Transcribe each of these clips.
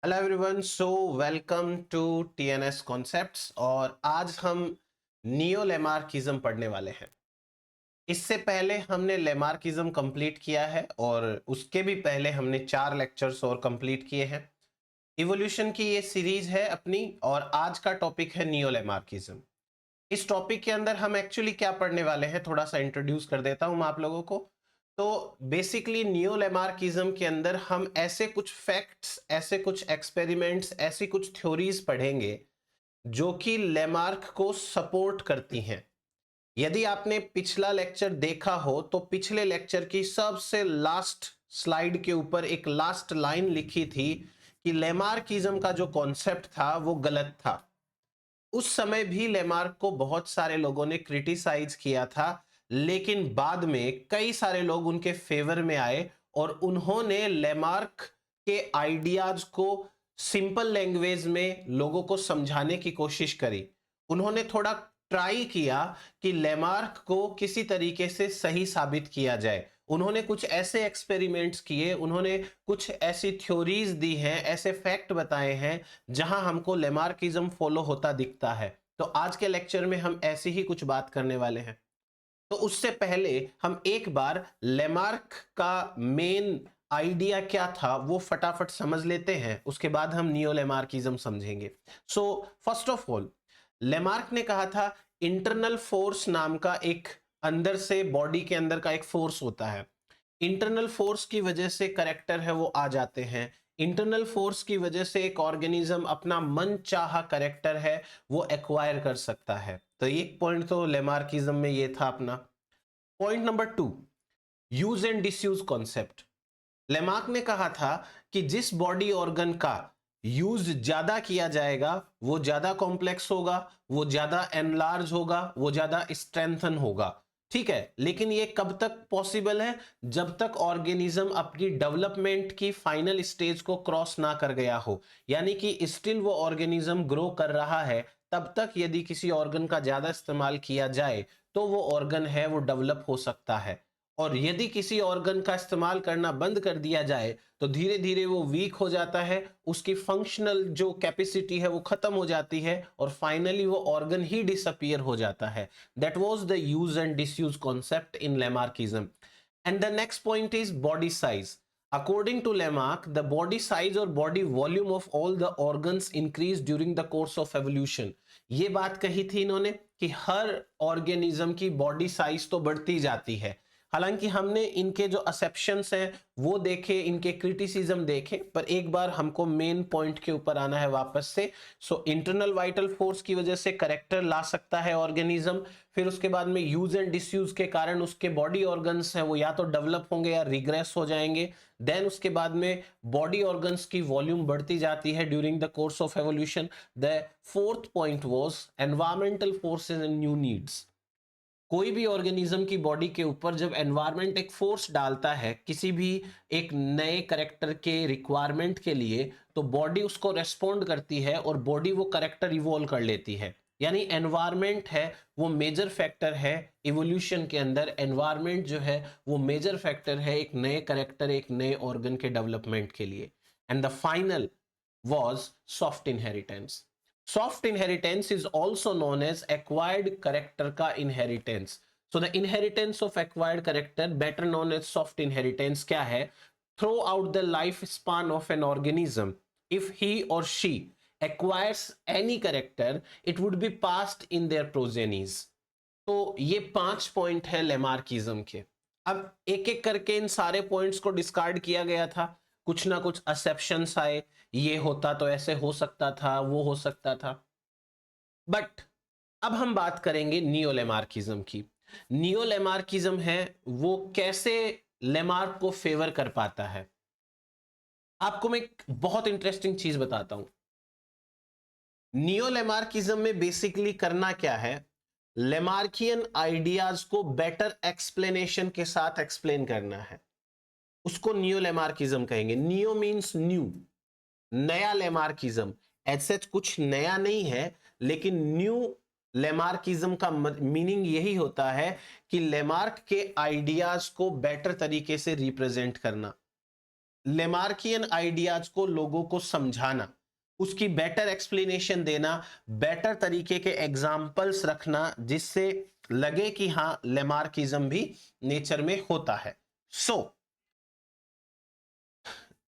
Hello everyone, so welcome to TNS concepts. और आज हम नियो लेमार्किज्म पढ़ने वाले हैं। इससे पहले हमने लेमार्किज्म कंप्लीट किया है और उसके भी पहले हमने 4 लेक्चर्स और कंप्लीट किए हैं। इवोल्यूशन की ये सीरीज है अपनी, और आज का टॉपिक है नियो लेमार्किज्म। इस टॉपिक के अंदर हम एक्चुअली क्या पढ़ने वाले हैं, थोड़ा सा इंट्रोड्यूस कर देता हूं मैं आप लोगों को। तो बेसिकली नियो लेमार्किज्म के अंदर हम ऐसे कुछ फैक्ट्स, ऐसे कुछ एक्सपेरिमेंट्स, ऐसी कुछ थ्योरीज पढ़ेंगे जो कि लेमार्क को सपोर्ट करती हैं। यदि आपने पिछला लेक्चर देखा हो तो पिछले लेक्चर की सबसे लास्ट स्लाइड के ऊपर एक लास्ट लाइन लिखी थी कि लेमार्किज्म का जो कॉन्सेप्ट था वो गलत था। उस समय भी लेमार्क को बहुत सारे लोगों ने क्रिटिसाइज किया था, लेकिन बाद में कई सारे लोग उनके फेवर में आए और उन्होंने लेमार्क के आइडियाज को सिंपल लैंग्वेज में लोगों को समझाने की कोशिश करी। उन्होंने थोड़ा ट्राई किया कि लेमार्क को किसी तरीके से सही साबित किया जाए। उन्होंने कुछ ऐसे एक्सपेरिमेंट्स किए, उन्होंने कुछ ऐसी थ्योरीज दी हैं, ऐसे फैक्ट बताए हैं जहां हमको लेमार्किज्म फॉलो होता दिखता है। तो आज के लेक्चर में हम ऐसी ही कुछ बात करने वाले हैं। तो उससे पहले हम एक बार लेमार्क का मेन आइडिया क्या था वो फटाफट समझ लेते हैं, उसके बाद हम नियो लेमार्किज्म समझेंगे। So first of all, Lamarck ने कहा था इंटरनल फोर्स नाम का एक अंदर से बॉडी के अंदर का एक फोर्स होता है। इंटरनल फोर्स की वजह से करेक्टर है वो आ जाते हैं। इंटरनल फोर्स की वजह से एक ऑर्गेनिज्म अपना मन चाहा करेक्टर है वो एक्वायर कर सकता है। तो एक पॉइंट तो लेमार्किज्म में ये था अपना। Point number 2, use and disuse concept. Lamarck ने कहा था कि जिस बॉडी ऑर्गन का यूज ज्यादा किया जाएगा वो ज्यादा कॉम्प्लेक्स होगा, वो ज्यादा एनलार्ज होगा, वो ज्यादा स्ट्रेंथन होगा। ठीक है, लेकिन ये कब तक पॉसिबल है? जब तक ऑर्गेनिज्म अपनी डेवलपमेंट की फाइनल स्टेज को क्रॉस ना कर गया हो, यानी कि स्टिल वो ऑर्गेनिज्म ग्रो कर रहा है, तब तक यदि किसी ऑर्गन का ज्यादा इस्तेमाल किया जाए तो वो ऑर्गन है वो डेवलप हो सकता है। और यदि किसी ऑर्गन का इस्तेमाल करना बंद कर दिया जाए तो धीरे धीरे वो वीक हो जाता है, उसकी फंक्शनल जो कैपेसिटी है वो खत्म हो जाती है और फाइनली वो ऑर्गन ही डिसअपियर हो जाता है। That was the use and disuse concept in Lamarckism. And the next point is body size. According to Lamarck, the body size or body volume of all the organs increase during the course of evolution. ये बात कही थी इन्होंने कि हर organism की body size तो बढ़ती जाती है। हालांकि हमने इनके जो असेप्शंस हैं वो देखे, इनके क्रिटिसिज्म देखे, पर एक बार हमको मेन पॉइंट के ऊपर आना है वापस से। सो इंटरनल वाइटल फोर्स की वजह से करेक्टर ला सकता है ऑर्गेनिज्म। फिर उसके बाद में यूज एंड डिसयूज के कारण उसके बॉडी ऑर्गन्स हैं वो या तो डेवलप होंगे या रिग्रेस हो जाएंगे। देन उसके बाद में बॉडी ऑर्गन्स की वॉल्यूम बढ़ती जाती है during the course of evolution. The fourth point was environmental forces and new needs. कोई भी ऑर्गेनिज्म की बॉडी के ऊपर जब एनवायरनमेंट एक फोर्स डालता है किसी भी एक नए करेक्टर के रिक्वायरमेंट के लिए, तो बॉडी उसको रेस्पॉन्ड करती है और बॉडी वो करेक्टर इवॉल्व कर लेती है। यानी एनवायरनमेंट है वो मेजर फैक्टर है इवोल्यूशन के अंदर। एनवायरनमेंट जो है वो मेजर फैक्टर है एक नए करेक्टर, एक नए ऑर्गन के डेवलपमेंट के लिए। And the final was soft inheritance. Soft inheritance is also known as acquired character का inheritance. So the inheritance of acquired character, better known as soft inheritance, क्या है? Throughout the lifespan of an organism, if he or she acquires any character, it would be passed in their progenies. तो ये 5 point है Lamarckism के। अब एक एक करके इन सारे पॉइंट्स को डिस्कार्ड किया गया था, कुछ ना कुछ असेप्शंस आए, ये होता तो ऐसे हो सकता था, वो हो सकता था। बट अब हम बात करेंगे नियो लेमार्किज्म की। नियो लेमार्किज्म है वो कैसे लेमार्क को फेवर कर पाता है। आपको मैं एक बहुत इंटरेस्टिंग चीज बताता हूं। नियो लेमार्किज्म में बेसिकली करना क्या है, लेमार्कियन आइडियाज को बेटर एक्सप्लेनेशन के साथ एक्सप्लेन करना है, उसको नियो लेमार्किज्म कहेंगे। नियो मींस न्यू, नया लेमार्किज्म। ऐसे कुछ नया नहीं है, लेकिन न्यू लेमार्किज्म का मीनिंग यही होता है कि लेमार्क के आइडियाज को बेटर तरीके से रिप्रेजेंट करना। लेमार्कियन आइडियाज को लोगों को समझाना, उसकी बेटर एक्सप्लेनेशन देना, बेटर तरीके के एग्जाम्पल्स रखना, जिससे लगे कि हाँ लेमार्किज्म भी नेचर में होता है। सो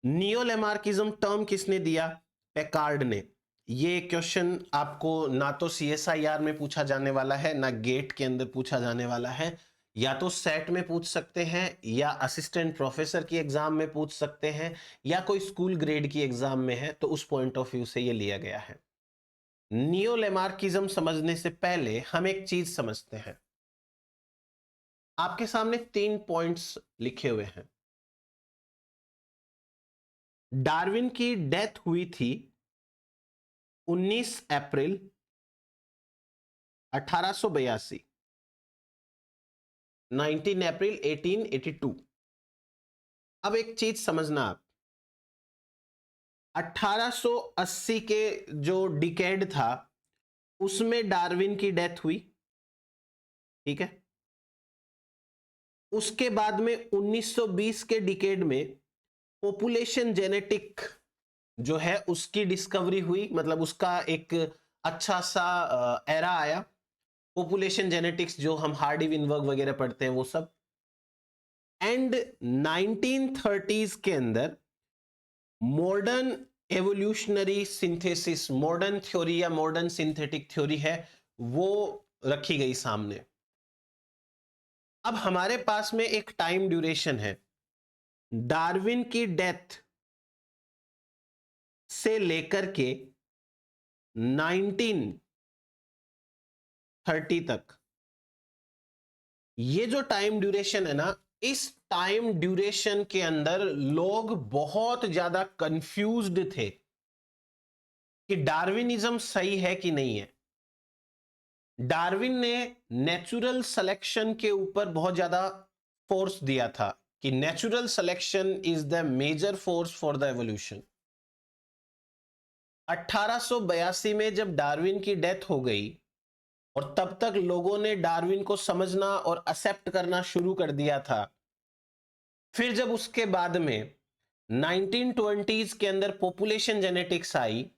नियो लेमार्किज्म टर्म किसने दिया? पैकार्ड ने। ये क्वेश्चन आपको ना तो CSIR में पूछा जाने वाला है, ना गेट के अंदर पूछा जाने वाला है। या तो सेट में पूछ सकते हैं, या असिस्टेंट प्रोफेसर की एग्जाम में पूछ सकते हैं, या कोई स्कूल ग्रेड की एग्जाम में है, तो उस पॉइंट ऑफ व्यू से ये लिया गया है। नियो लेमार्किज्म समझने से पहले हम एक चीज समझते हैं। आपके सामने 3 पॉइंट्स लिखे हुए हैं। डार्विन की डेथ हुई थी 19 अप्रैल 1882, 19 अप्रैल 1882। अब एक चीज समझना आप, 1880 के जो डिकेड था उसमें डार्विन की डेथ हुई, ठीक है। उसके बाद में 1920 के डिकेड में पॉपुलेशन जेनेटिक जो है उसकी डिस्कवरी हुई, मतलब उसका एक अच्छा सा एरा आया। पॉपुलेशन जेनेटिक्स जो हम हार्डी विनबर्ग वगैरह पढ़ते हैं वो सब। एंड 1930s के अंदर modern evolutionary synthesis, modern theory या मॉडर्न सिंथेटिक थ्योरी है, वो रखी गई सामने। अब हमारे पास में एक टाइम ड्यूरेशन है। डार्विन की डेथ से लेकर के 1930 तक, ये जो टाइम ड्यूरेशन है ना, इस टाइम ड्यूरेशन के अंदर लोग बहुत ज्यादा कंफ्यूज्ड थे कि डार्विनिज्म सही है कि नहीं है। डार्विन ने नेचुरल सिलेक्शन के ऊपर बहुत ज्यादा फोर्स दिया था कि natural selection is the major force for the evolution. 1882 में जब डार्विन की डेथ हो गई और तब तक लोगों ने डार्विन को समझना और एक्सेप्ट करना शुरू कर दिया था। फिर जब उसके बाद में 1920s के अंदर पॉपुलेशन जेनेटिक्स आई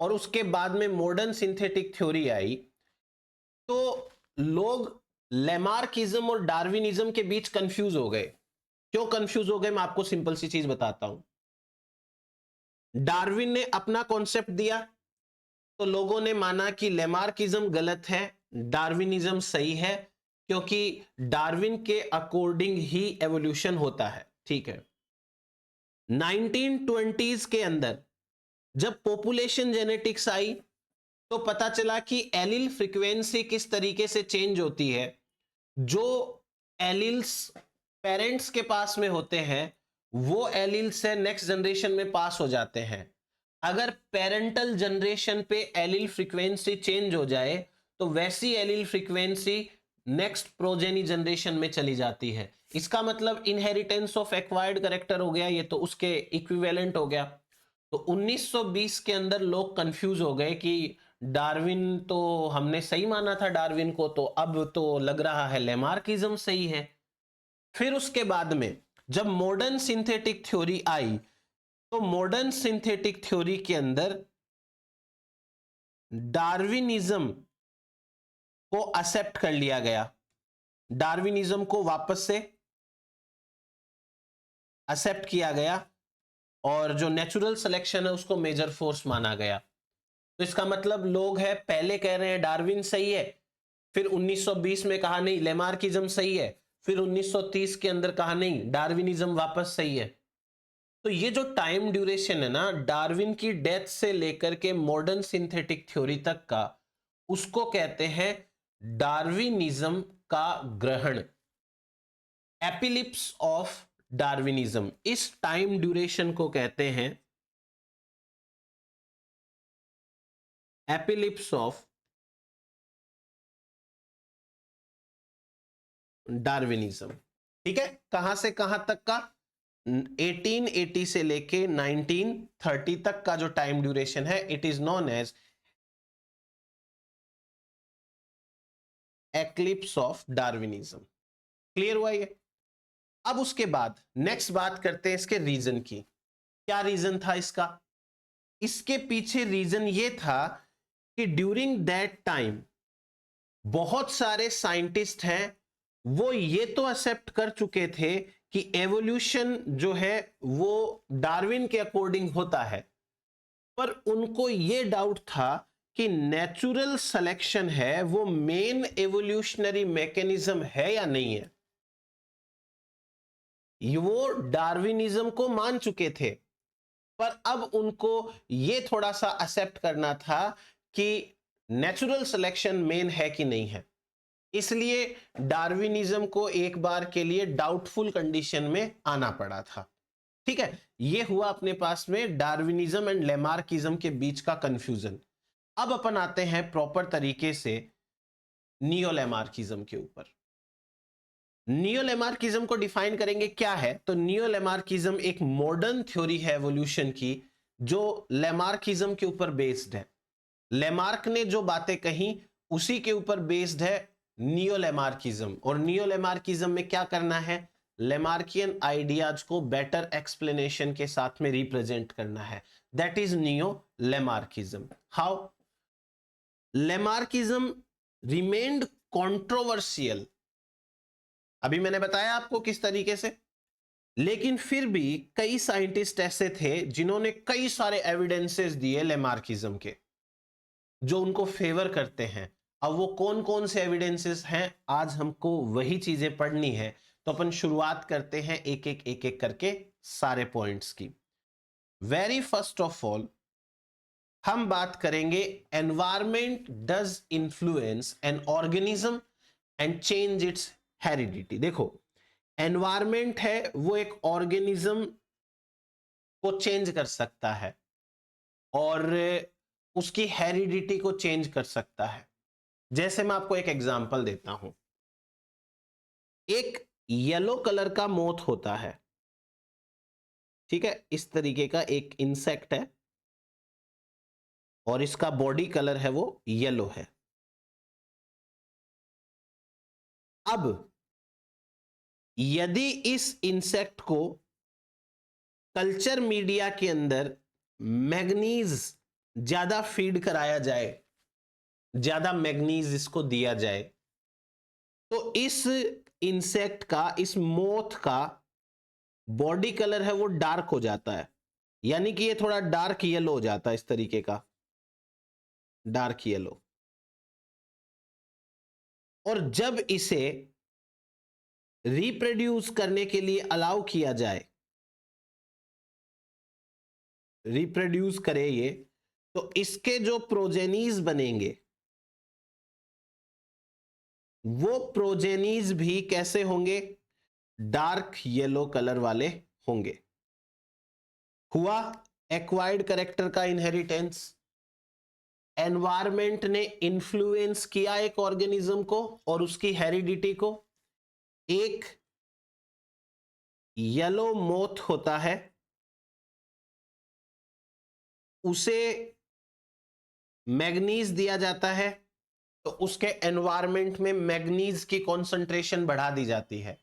और उसके बाद में मॉडर्न सिंथेटिक थ्योरी आई, तो लोग लेमार्किज्म और डार्विनिज्म के बीच कंफ्यूज हो गए। क्यों कंफ्यूज हो गए, मैं आपको सिंपल सी चीज बताता हूं। डार्विन ने अपना कॉन्सेप्ट दिया तो लोगों ने माना कि लेमार्किज्म गलत है, डार्विनिज्म सही है, क्योंकि डार्विन के अकॉर्डिंग ही एवोल्यूशन होता है, ठीक है। 1920s के अंदर जब पॉपुलेशन जेनेटिक्स आई तो पता चला कि एलिल फ्रीक्वेंसी किस तरीके से चेंज होती है। जो एलिल्स पेरेंट्स के पास में होते हैं वो एलिल से नेक्स्ट जनरेशन में पास हो जाते हैं। अगर पेरेंटल जनरेशन पे एलिल फ्रीक्वेंसी चेंज हो जाए तो वैसी allele frequency next progeny generation में चली जाती है। इसका मतलब इनहेरिटेंस ऑफ एक्वायर्ड कैरेक्टर हो गया, ये तो उसके इक्विवेलेंट हो गया। तो 1920 के अंदर लोग कंफ्यूज हो गए कि डार्विन तो हमने सही माना था डार्विन को, तो अब तो लग रहा है लेमार्किज्म सही है। फिर उसके बाद में जब मॉडर्न सिंथेटिक थ्योरी आई तो मॉडर्न सिंथेटिक थ्योरी के अंदर डार्विनिज्म को एक्सेप्ट कर लिया गया, डार्विनिज्म को वापस से एक्सेप्ट किया गया और जो नेचुरल सिलेक्शन है उसको मेजर फोर्स माना गया। तो इसका मतलब लोग है पहले कह रहे हैं डार्विन सही है, फिर 1920 में कहा नहीं लेमार्किज्म सही है, फिर 1930 के अंदर कहा नहीं डार्विनिज्म वापस सही है। तो ये जो टाइम ड्यूरेशन है ना डार्विन की डेथ से लेकर के मॉडर्न सिंथेटिक थ्योरी तक का, उसको कहते हैं डार्विनिज्म का ग्रहण, एपिलिप्स ऑफ डार्विनिज्म। इस टाइम ड्यूरेशन को कहते हैं एपिलिप्स ऑफ डार्विनिज्म, ठीक है। कहां से कहां तक का? 1880 से लेके 1930 तक का जो टाइम ड्यूरेशन है it is known as eclipse of Darwinism. Clear हुआ ये? अब उसके बाद नेक्स्ट बात करते हैं इसके रीजन की। क्या रीजन था इसका? इसके पीछे रीजन ये था कि ड्यूरिंग दैट टाइम बहुत सारे साइंटिस्ट हैं, वो ये तो एक्सेप्ट कर चुके थे कि एवोल्यूशन जो है वो डार्विन के अकॉर्डिंग होता है, पर उनको ये डाउट था कि नेचुरल सिलेक्शन है वो मेन एवोल्यूशनरी मैकेनिज्म है या नहीं है। वो डार्विनिज्म को मान चुके थे, पर अब उनको ये थोड़ा सा एक्सेप्ट करना था कि नेचुरल सिलेक्शन मेन है कि नहीं है। इसलिए डार्विनिज्म को एक बार के लिए डाउटफुल कंडीशन में आना पड़ा था। ठीक है, ये हुआ अपने पास में डार्विनिज्म एंड लेमार्किज्म के बीच का कंफ्यूजन। अब अपन आते हैं प्रॉपर तरीके से नियो लेमार्किज्म के ऊपर। नियो लेमार्किज्म को डिफाइन करेंगे क्या है, तो नियो लेमार्किज्म एक मॉडर्न थ्योरी है एवोल्यूशन की जो लेमार्किज्म के ऊपर बेस्ड है। लेमार्क ने जो बातें कही उसी के ऊपर बेस्ड है नियो लेमार्किज्म। और नियो लेमार्किज्म में क्या करना है, लेमार्कियन आइडियाज को बेटर एक्सप्लेनेशन के साथ में रिप्रेजेंट करना है। That is neo Lamarckism. How Lamarckism remained controversial, अभी मैंने बताया आपको किस तरीके से, लेकिन फिर भी कई साइंटिस्ट ऐसे थे जिन्होंने कई सारे एविडेंसेस दिए लेमार्किज्म के जो उनको फेवर करते हैं। अब वो कौन कौन से एविडेंसेस हैं, आज हमको वही चीजें पढ़नी है। तो अपन शुरुआत करते हैं एक एक करके सारे पॉइंट्स की। वेरी फर्स्ट ऑफ ऑल हम बात करेंगे environment does influence an organism and change it's heredity. देखो, एनवायरमेंट है वो एक ऑर्गेनिज्म को चेंज कर सकता है और उसकी हेरिडिटी को चेंज कर सकता है। जैसे मैं आपको एक एग्जांपल देता हूं, एक येलो कलर का मोथ होता है, ठीक है, इस तरीके का एक इंसेक्ट है और इसका बॉडी कलर है वो येलो है। अब यदि इस इंसेक्ट को कल्चर मीडिया के अंदर मैग्नीज ज्यादा फीड कराया जाए, ज्यादा मैग्नीज इसको दिया जाए, तो इस इंसेक्ट का, इस मोथ का बॉडी कलर है वो डार्क हो जाता है, यानी कि ये थोड़ा डार्क येलो हो जाता है, इस तरीके का डार्क येलो। और जब इसे रिप्रोड्यूस करने के लिए अलाउ किया जाए, रिप्रोड्यूस करे ये, तो इसके जो प्रोजेनीज बनेंगे वो प्रोजेनीज भी कैसे होंगे, डार्क येलो कलर वाले होंगे। हुआ एक्वायर्ड कैरेक्टर का इनहेरिटेंस। एनवायरमेंट ने इन्फ्लुएंस किया एक ऑर्गेनिज्म को और उसकी हेरिडिटी को। एक येलो मोथ होता है, उसे मैग्नीज दिया जाता है, तो उसके एनवायरमेंट में मैग्नीज की कॉन्सेंट्रेशन बढ़ा दी जाती है।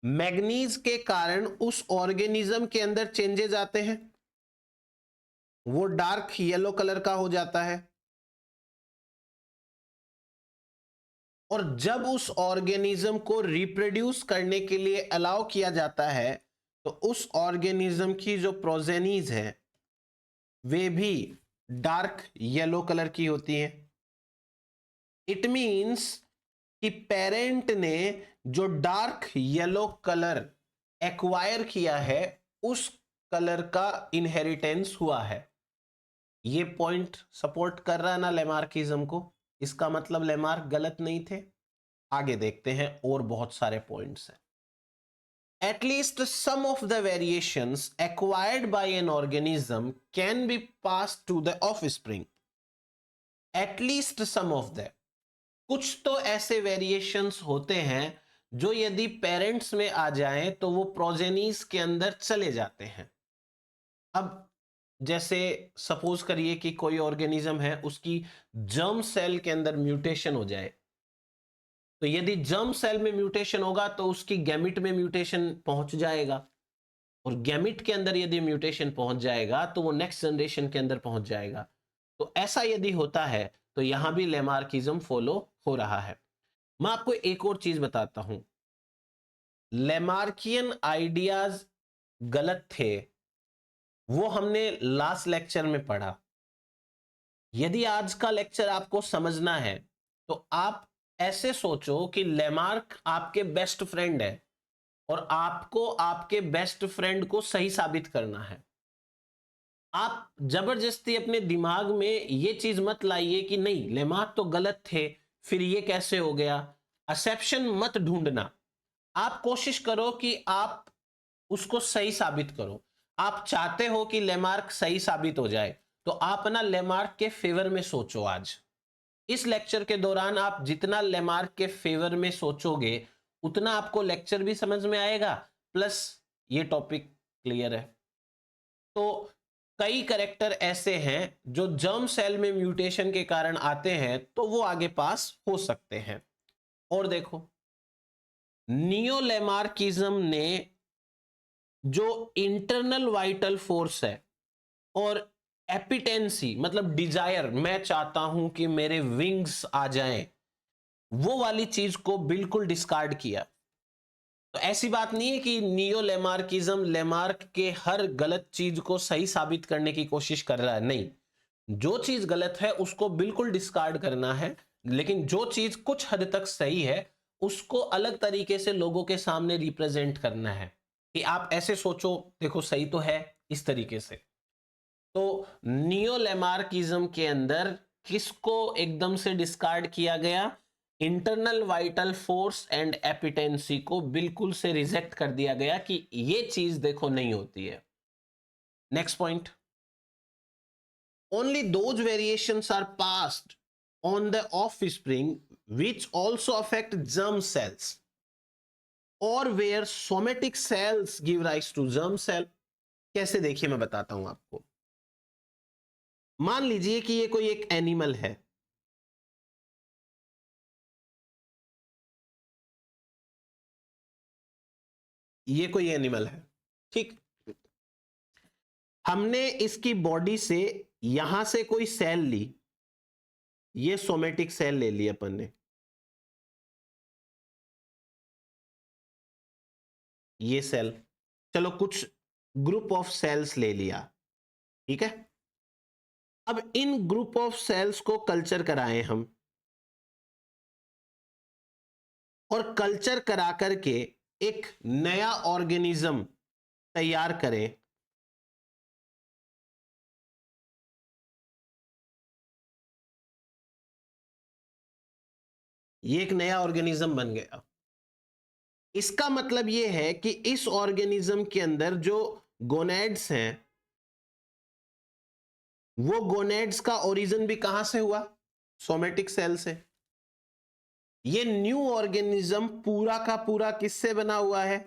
मैग्नीज के कारण उस ऑर्गेनिज्म के अंदर चेंजेस आते हैं, वो डार्क येलो कलर का हो जाता है। और जब उस ऑर्गेनिज्म को रिप्रोड्यूस करने के लिए अलाउ किया जाता है, तो उस ऑर्गेनिज्म की जो प्रोजेनीज है वे भी डार्क येलो कलर की होती हैं। इट मींस कि पेरेंट ने जो डार्क येलो कलर एक्वायर किया है उस कलर का इनहेरिटेंस हुआ है। ये पॉइंट सपोर्ट कर रहा है ना लेमार्किज्म को, इसका मतलब लेमार्क गलत नहीं थे। आगे देखते हैं, और बहुत सारे पॉइंट्स हैं। At least some of the variations acquired by an organism can be passed to the offspring. At least some of them. कुछ तो ऐसे वेरिएशंस होते हैं जो यदि पेरेंट्स में आ जाएं तो वो प्रोजेनीज के अंदर चले जाते हैं। अब जैसे सपोज करिए कि कोई ऑर्गेनिज्म है, उसकी जर्म सेल के अंदर म्यूटेशन हो जाए, तो यदि जर्म सेल में म्यूटेशन होगा तो उसकी गैमिट में म्यूटेशन पहुंच जाएगा, और गैमिट के अंदर यदि म्यूटेशन पहुंच जाएगा तो वो नेक्स्ट जनरेशन के अंदर पहुंच जाएगा। तो ऐसा यदि होता है तो यहां भी लेमार्किज्म फॉलो हो रहा है। मैं आपको एक और चीज बताता हूं, लेमार्कियन आइडियाज गलत थे, वो हमने लास्ट लेक्चर में पढ़ा। यदि आज का लेक्चर आपको समझना है तो आप ऐसे सोचो कि लेमार्क आपके बेस्ट फ्रेंड है और आपको आपके बेस्ट फ्रेंड को सही साबित करना है। आप जबरदस्ती अपने दिमाग में ये चीज मत लाइए कि नहीं लेमार्क तो गलत थे, फिर ये कैसे हो गया। एक्सेप्शन मत ढूंढना, आप कोशिश करो कि आप उसको सही साबित करो। आप चाहते हो कि लेमार्क सही साबित हो जाए तो आप ना लेमार्क के फेवर में सोचो। आज इस लेक्चर के दौरान आप जितना लेमार्क के फेवर में सोचोगे उतना आपको लेक्चर भी समझ में आएगा, प्लस ये टॉपिक क्लियर है। तो कई कैरेक्टर ऐसे हैं जो जर्म सेल में म्यूटेशन के कारण आते हैं तो वो आगे पास हो सकते हैं। और देखो, नियोलेमार्किज्म ने जो इंटरनल वाइटल फोर्स है और एपिटेंसी मतलब डिजायर, मैं चाहता हूं कि मेरे विंग्स आ जाएं, वो वाली चीज को बिल्कुल डिस्कार्ड किया। तो ऐसी बात नहीं है कि नियो लेमार्किज्म लेमार्क के हर गलत चीज को सही साबित करने की कोशिश कर रहा है, नहीं। जो चीज गलत है उसको बिल्कुल डिस्कार्ड करना है, लेकिन जो चीज कुछ हद तक सही है उसको अलग तरीके से लोगों के सामने रिप्रेजेंट करना है कि आप ऐसे सोचो, देखो सही तो है, इस तरीके से। तो नियो लेमार्किज्म के अंदर किसको एकदम से डिस्कार्ड किया गया? इंटरनल वाइटल फोर्स एंड एपिटेंसी को बिल्कुल से रिजेक्ट कर दिया गया कि ये चीज देखो नहीं होती है। Next point, only those variations are passed on the offspring which also affect germ cells or where somatic cells give rise to germ cell। कैसे, देखिए मैं बताता हूं आपको। मान लीजिए कि ये कोई एक एनिमल है, ये कोई एनिमल है, ठीक। हमने इसकी बॉडी से यहां से कोई सेल ली, ये सोमेटिक सेल ले ली अपन ने, ये सेल, चलो कुछ ग्रुप ऑफ सेल्स ले लिया, ठीक है। अब इन ग्रुप ऑफ सेल्स को कल्चर कराएं हम, और कल्चर करा करके एक नया ऑर्गेनिज्म तैयार करें। ये एक नया ऑर्गेनिज्म बन गया। इसका मतलब यह है कि इस ऑर्गेनिज्म के अंदर जो गोनेड्स हैं, वो गोनेड्स का ओरिजिन भी कहां से हुआ? सोमेटिक सेल से। ये न्यू ऑर्गेनिज्म पूरा का पूरा किससे बना हुआ है?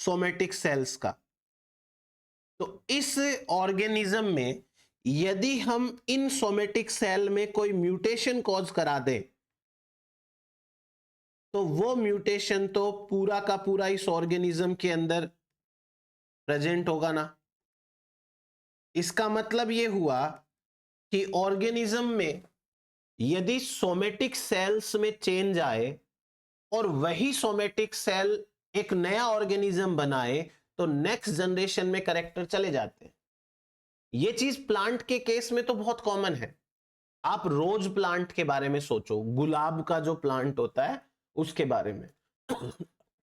सोमेटिक सेल्स का। तो इस ऑर्गेनिज्म में यदि हम इन सोमेटिक सेल में कोई म्यूटेशन कॉज करा दें तो वो म्यूटेशन तो पूरा का पूरा इस ऑर्गेनिज्म के अंदर प्रेजेंट होगा ना। इसका मतलब ये हुआ कि ऑर्गेनिज्म में यदि सोमेटिक सेल्स में चेंज आए और वही सोमेटिक सेल एक नया ऑर्गेनिज्म बनाए तो नेक्स्ट जनरेशन में कैरेक्टर चले जाते हैं। ये चीज प्लांट के केस में तो बहुत कॉमन है। आप रोज प्लांट के बारे में सोचो, गुलाब का जो प्लांट होता है उसके बारे में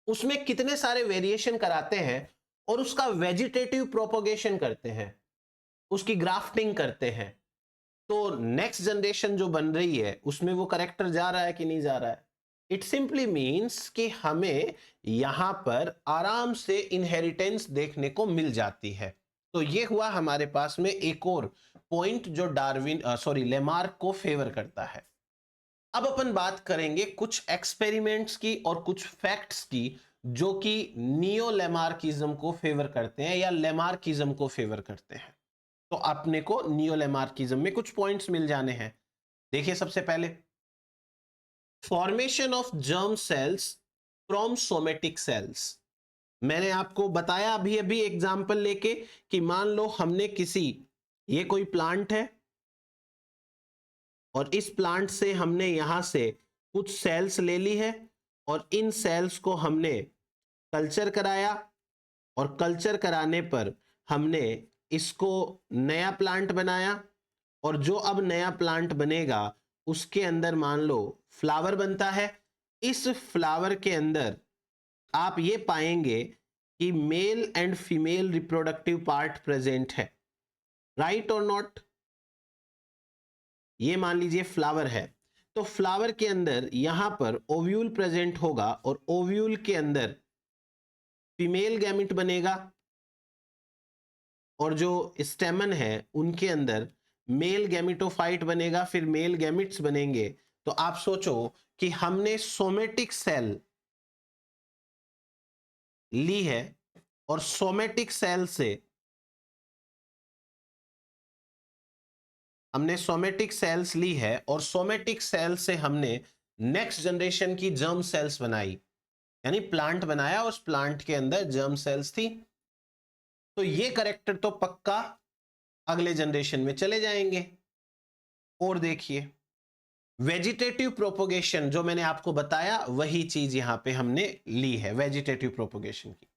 उसमें कितने सारे वेरिएशन कराते हैं और उसका वेजिटेटिव प्रोपोगेशन करते हैं, उसकी ग्राफ्टिंग करते हैं। तो नेक्स्ट जनरेशन जो बन रही है उसमें वो कैरेक्टर जा रहा है कि नहीं जा रहा है? इट सिंपली मीन्स कि हमें यहां पर आराम से इनहेरिटेंस देखने को मिल जाती है। तो ये हुआ हमारे पास में एक और पॉइंट जो लेमार्क को फेवर करता है। अब अपन बात करेंगे कुछ एक्सपेरिमेंट्स की और कुछ फैक्ट्स की जो कि नियो लेमार्किज्म को फेवर करते हैं या लेमार्किज्म को फेवर करते हैं। तो अपने को नियो लेमार्किज्म में कुछ पॉइंट्स मिल जाने हैं। देखिए सबसे पहले formation of germ cells from somatic cells. मैंने आपको बताया अभी अभी एग्जांपल लेके कि मान लो हमने ये कोई प्लांट है और इस प्लांट से हमने यहां से कुछ सेल्स ले ली है और इन सेल्स को हमने कल्चर कराया और कल्चर कराने पर हमने इसको नया प्लांट बनाया और जो अब नया प्लांट बनेगा उसके अंदर मान लो फ्लावर बनता है। इस फ्लावर के अंदर आप ये पाएंगे कि male and female reproductive part present है, राइट और नॉट। ये मान लीजिए फ्लावर है तो फ्लावर के अंदर यहां पर ओव्यूल प्रेजेंट होगा और ओव्यूल के अंदर फीमेल गैमिट बनेगा और जो स्टेमन है उनके अंदर मेल गैमिटोफाइट बनेगा, फिर मेल गैमिट्स बनेंगे। तो आप सोचो कि हमने सोमेटिक सेल ली है और सोमेटिक सेल से हमने सोमेटिक सेल्स ली है और सोमेटिक सेल से हमने नेक्स्ट जनरेशन की जर्म सेल्स बनाई, यानी प्लांट बनाया, उस प्लांट के अंदर जर्म सेल्स थी। तो ये करेक्टर तो पक्का अगले जनरेशन में चले जाएंगे। और देखिए वेजिटेटिव प्रोपोगेशन जो मैंने आपको बताया वही चीज यहां पे हमने ली है, वेजिटेटिव प्रोपोगेशन की।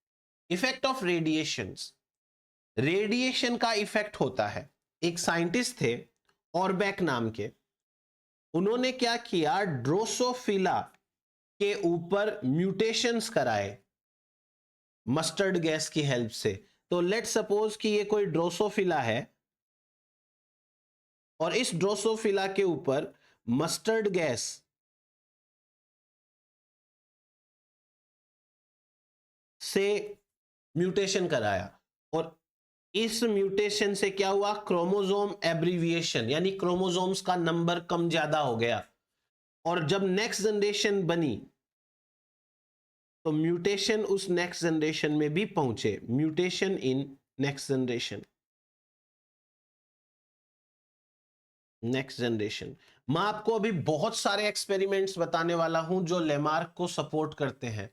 इफेक्ट ऑफ रेडिएशंस, रेडिएशन का इफेक्ट होता है। एक साइंटिस्ट थे ऑरबैक नाम के, उन्होंने क्या किया, ड्रोसोफिला के ऊपर म्यूटेशंस कराए मस्टर्ड गैस की हेल्प से। तो लेट सपोज कि ये कोई ड्रोसोफिला है और इस ड्रोसोफिला के ऊपर मस्टर्ड गैस से म्यूटेशन कराया और इस म्यूटेशन से क्या हुआ, क्रोमोसोम एब्रीविएशन, यानी क्रोमोसोम्स का नंबर कम ज्यादा हो गया। और जब नेक्स्ट जनरेशन बनी तो म्यूटेशन उस नेक्स्ट जनरेशन में भी पहुंचे, म्यूटेशन इन नेक्स्ट जनरेशन। मैं आपको अभी बहुत सारे एक्सपेरिमेंट्स बताने वाला हूं जो लेमार्क को सपोर्ट करते हैं।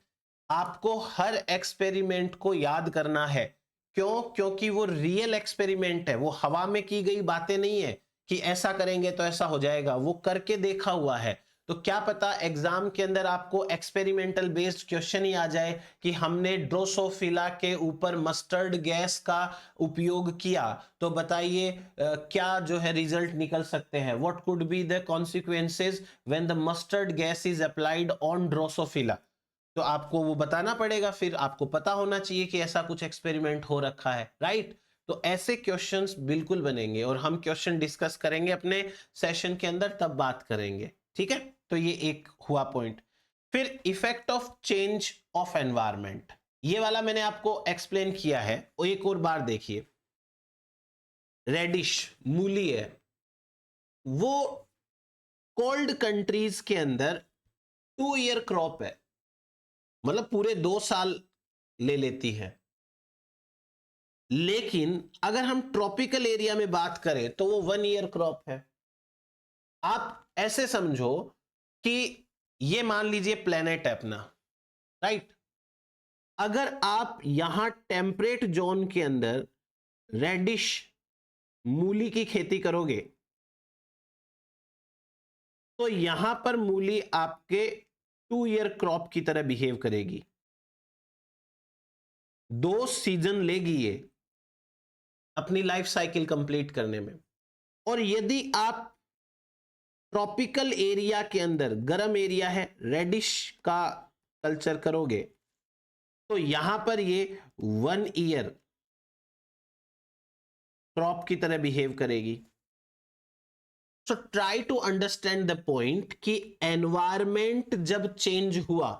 आपको हर एक्सपेरिमेंट को याद करना है। क्यों? क्योंकि वो रियल एक्सपेरिमेंट है, वो हवा में की गई बातें नहीं है कि ऐसा करेंगे तो ऐसा हो जाएगा, वो करके देखा हुआ है। तो क्या पता एग्जाम के अंदर आपको एक्सपेरिमेंटल बेस्ड क्वेश्चन ही आ जाए कि हमने ड्रोसोफिला के ऊपर मस्टर्ड गैस का उपयोग किया, तो बताइए क्या जो है रिजल्ट निकल सकते हैं। What could be the consequences when the mustard gas is applied on Drosophila. तो आपको वो बताना पड़ेगा, फिर आपको पता होना चाहिए कि ऐसा कुछ एक्सपेरिमेंट हो रखा है, राइट। तो ऐसे क्वेश्चंस बिल्कुल बनेंगे और हम क्वेश्चन डिस्कस करेंगे अपने सेशन के अंदर, तब बात करेंगे, ठीक है। तो ये एक हुआ पॉइंट। फिर effect of change of environment, ये वाला मैंने आपको एक्सप्लेन किया है, और एक और बार देखिए। रेडिश मूली है, वो कोल्ड कंट्रीज के अंदर 2 ईयर क्रॉप है, मतलब पूरे 2 साल ले लेती है। लेकिन अगर हम ट्रॉपिकल एरिया में बात करें तो वो 1 ईयर क्रॉप है। आप ऐसे समझो कि ये मान लीजिए प्लेनेट है अपना, राइट। अगर आप यहां टेम्परेट जोन के अंदर रेडिश मूली की खेती करोगे तो यहां पर मूली आपके 2 ईयर क्रॉप की तरह बिहेव करेगी, 2 सीजन लेगी ये अपनी लाइफ साइकिल कंप्लीट करने में। और यदि आप ट्रॉपिकल एरिया के अंदर, गर्म एरिया है, रेडिश का कल्चर करोगे तो यहां पर ये 1 ईयर क्रॉप की तरह बिहेव करेगी। So try to understand the point कि एनवायरमेंट जब चेंज हुआ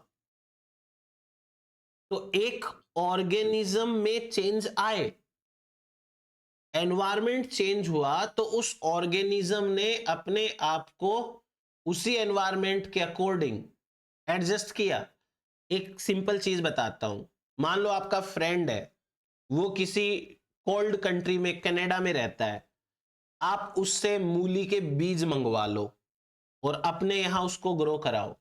तो एक ऑर्गेनिज्म में चेंज आए। एनवायरमेंट चेंज हुआ तो उस ऑर्गेनिज्म ने अपने आप को उसी एनवायरमेंट के अकॉर्डिंग एडजस्ट किया। एक सिंपल चीज बताता हूं, मान लो आपका फ्रेंड है, वो किसी कोल्ड कंट्री में, कनाडा में रहता है, आप उससे मूली के बीज मंगवा लो, और अपने यहां उसको ग्रो कराओ,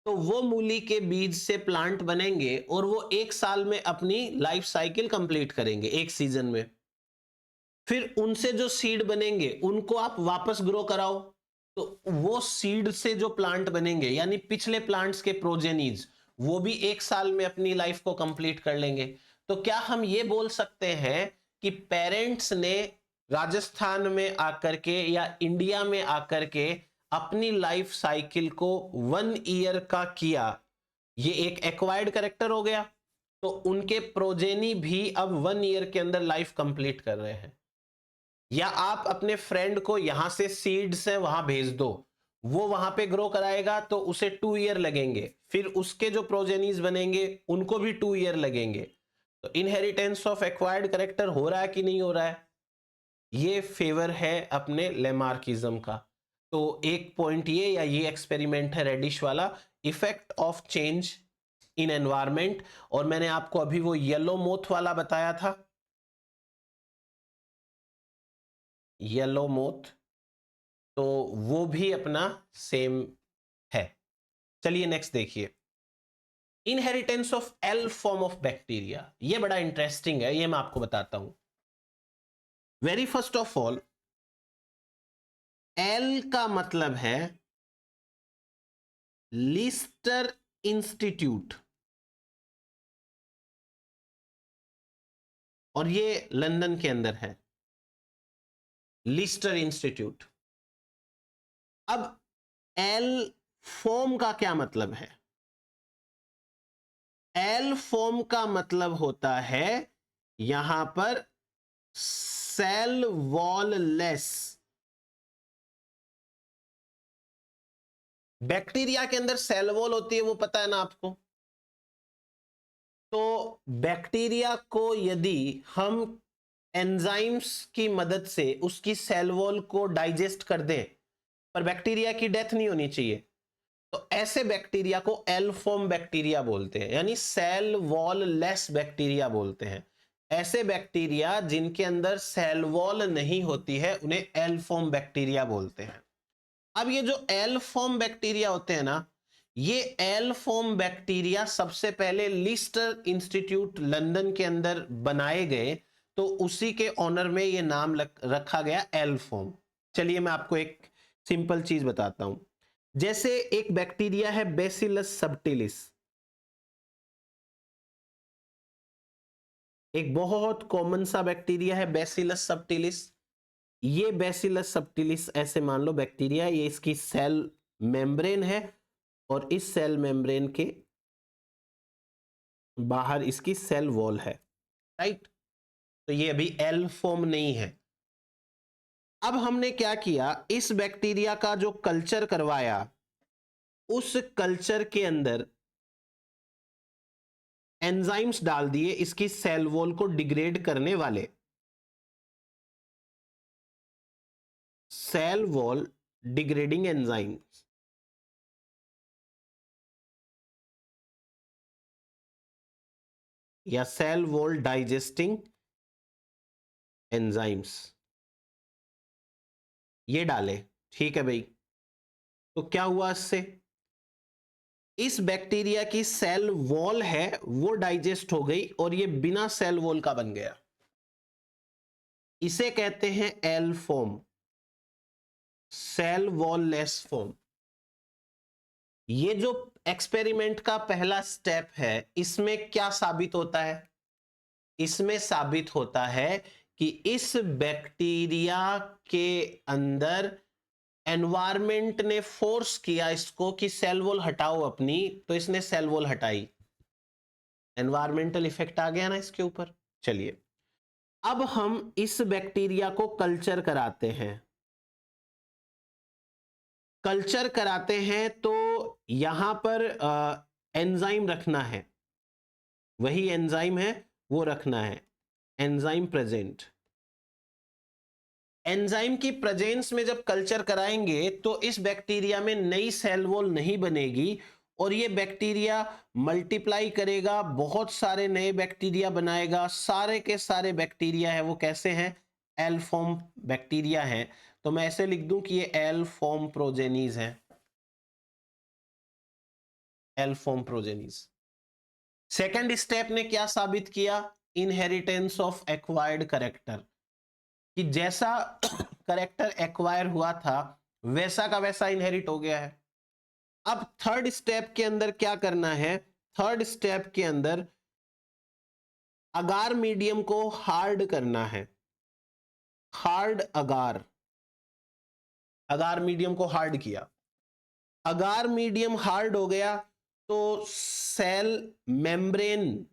तो वो मूली के बीज से प्लांट बनेंगे और वो 1 साल में अपनी लाइफ साइकिल कंप्लीट करेंगे, एक सीजन में। फिर उनसे जो सीड बनेंगे उनको आप वापस ग्रो कराओ, तो वो सीड से जो प्लांट बनेंगे यानी पिछले प्लांट्स के प्रोजेनीज, वो भी 1 साल में अपनी लाइफ को कंप्लीट कर लेंगे। तो क्या हम ये बोल सकते हैं कि पेरेंट्स ने राजस्थान में आकर के या इंडिया में आकर के अपनी लाइफ साइकिल को 1 ईयर का किया, ये एक एक्वायर्ड कैरेक्टर हो गया, तो उनके प्रोजेनी भी अब 1 ईयर के अंदर लाइफ कंप्लीट कर रहे हैं। या आप अपने फ्रेंड को यहां से सीड्स है वहां भेज दो, वो वहां पे ग्रो कराएगा तो उसे 2 ईयर लगेंगे, फिर उसके जो प्रोजेनीज बनेंगे उनको भी 2 ईयर लगेंगे। तो इनहेरिटेंस ऑफ एक्वायर्ड कैरेक्टर हो रहा है कि नहीं हो रहा है? ये फेवर है अपने लेमार्किज्म का। तो एक पॉइंट ये, या ये एक्सपेरिमेंट है रेडिश वाला, effect of change in environment. और मैंने आपको अभी वो येलो मोथ वाला बताया था, येलो मोथ, तो वो भी अपना सेम है। चलिए नेक्स्ट देखिए, inheritance of L form of bacteria. ये बड़ा इंटरेस्टिंग है, ये मैं आपको बताता हूं। Very first of all, L का मतलब है लिस्टर इंस्टीट्यूट, और ये लंदन के अंदर है, लिस्टर इंस्टीट्यूट। अब एल फॉर्म का क्या मतलब है? एल फॉर्म का मतलब होता है यहां पर सेल वॉल लेस। बैक्टीरिया के अंदर सेल वॉल होती है, वो पता है ना आपको। तो बैक्टीरिया को यदि हम एंजाइम्स की मदद से उसकी सेल वॉल को डाइजेस्ट कर दें, पर बैक्टीरिया की डेथ नहीं होनी चाहिए, तो ऐसे बैक्टीरिया को एल फॉर्म बैक्टीरिया बोलते हैं, यानी सेल वॉल लेस बैक्टीरिया बोलते हैं। ऐसे बैक्टीरिया जिनके अंदर सेल वॉल नहीं होती है उन्हें एल फॉर्म बैक्टीरिया बोलते हैं। अब ये जो एल फॉर्म बैक्टीरिया होते हैं ना, ये एल फॉर्म बैक्टीरिया सबसे पहले लिस्टर इंस्टीट्यूट लंदन के अंदर बनाए गए, तो उसी के ऑनर में ये नाम रखा गया एल फॉर्म। चलिए मैं आपको एक सिंपल चीज बताता हूं। जैसे एक बैक्टीरिया है बेसिलस सबटिलिस, एक बहुत कॉमन सा बैक्टीरिया है बेसिलस सबटिलिस। ये बेसिलस सबटिलिस ऐसे मान लो बैक्टीरिया, ये इसकी सेल मेम्ब्रेन है और इस सेल मेम्ब्रेन के बाहर इसकी सेल वॉल है, राइट। तो ये अभी एल फॉर्म नहीं है। अब हमने क्या किया, इस बैक्टीरिया का जो कल्चर करवाया, उस कल्चर के अंदर एंजाइम्स डाल दिए इसकी सेल वॉल को डिग्रेड करने वाले। सेल वॉल डिग्रेडिंग एंजाइम्स, या सेल वॉल डाइजेस्टिंग एंजाइम्स, ये डाले। ठीक है भाई, तो क्या हुआ इससे? इस बैक्टीरिया की सेल वॉल है वो डाइजेस्ट हो गई और ये बिना सेल वॉल का बन गया। इसे कहते हैं L form, cell wall less form. ये जो एक्सपेरिमेंट का पहला स्टेप है, इसमें क्या साबित होता है? इसमें साबित होता है कि इस बैक्टीरिया के अंदर एनवायरमेंट ने फोर्स किया इसको कि सेल वॉल हटाओ अपनी, तो इसने सेल वॉल हटाई। एनवायरमेंटल इफेक्ट आ गया ना इसके ऊपर। चलिए अब हम इस बैक्टीरिया को कल्चर कराते हैं। कल्चर कराते हैं तो यहां पर एंजाइम रखना है, वही एंजाइम है वो रखना है, एंजाइम प्रेजेंट। एंजाइम की प्रेजेंस में जब कल्चर कराएंगे तो इस बैक्टीरिया में नई सेल वॉल नहीं बनेगी और ये बैक्टीरिया मल्टीप्लाई करेगा, बहुत सारे नए बैक्टीरिया बनाएगा। सारे के सारे बैक्टीरिया है वो कैसे हैं? एल फॉर्म बैक्टीरिया हैं। तो मैं ऐसे लिख दूं कि ये एल फॉर्म प्रोजेनीज है, L form progenies. Second step ने क्या साबित किया? इनहेरिटेंस ऑफ एक्वायर्ड करेक्टर, कि जैसा करेक्टर एक्वायर हुआ था वैसा का वैसा इनहेरिट हो गया है। अब थर्ड स्टेप के अंदर क्या करना है? थर्ड स्टेप के अंदर अगार मीडियम को हार्ड करना है, हार्ड अगार, अगार मीडियम को हार्ड किया, अगार मीडियम हार्ड हो गया तो सेल मेम्ब्रेन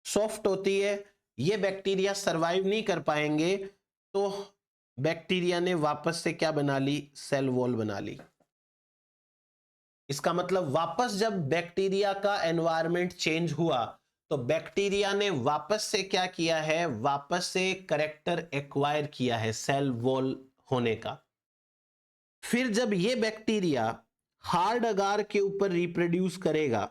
सॉफ्ट होती है, ये बैक्टीरिया सरवाइव नहीं कर पाएंगे, तो बैक्टीरिया ने वापस से क्या बना ली? सेल वॉल बना ली। इसका मतलब वापस जब बैक्टीरिया का एनवायरनमेंट चेंज हुआ तो बैक्टीरिया ने वापस से क्या किया है? वापस से करेक्टर एक्वायर किया है सेल वॉल होने का। फिर जब ये बैक्टीरिया हार्ड अगार के ऊपर रिप्रोड्यूस करेगा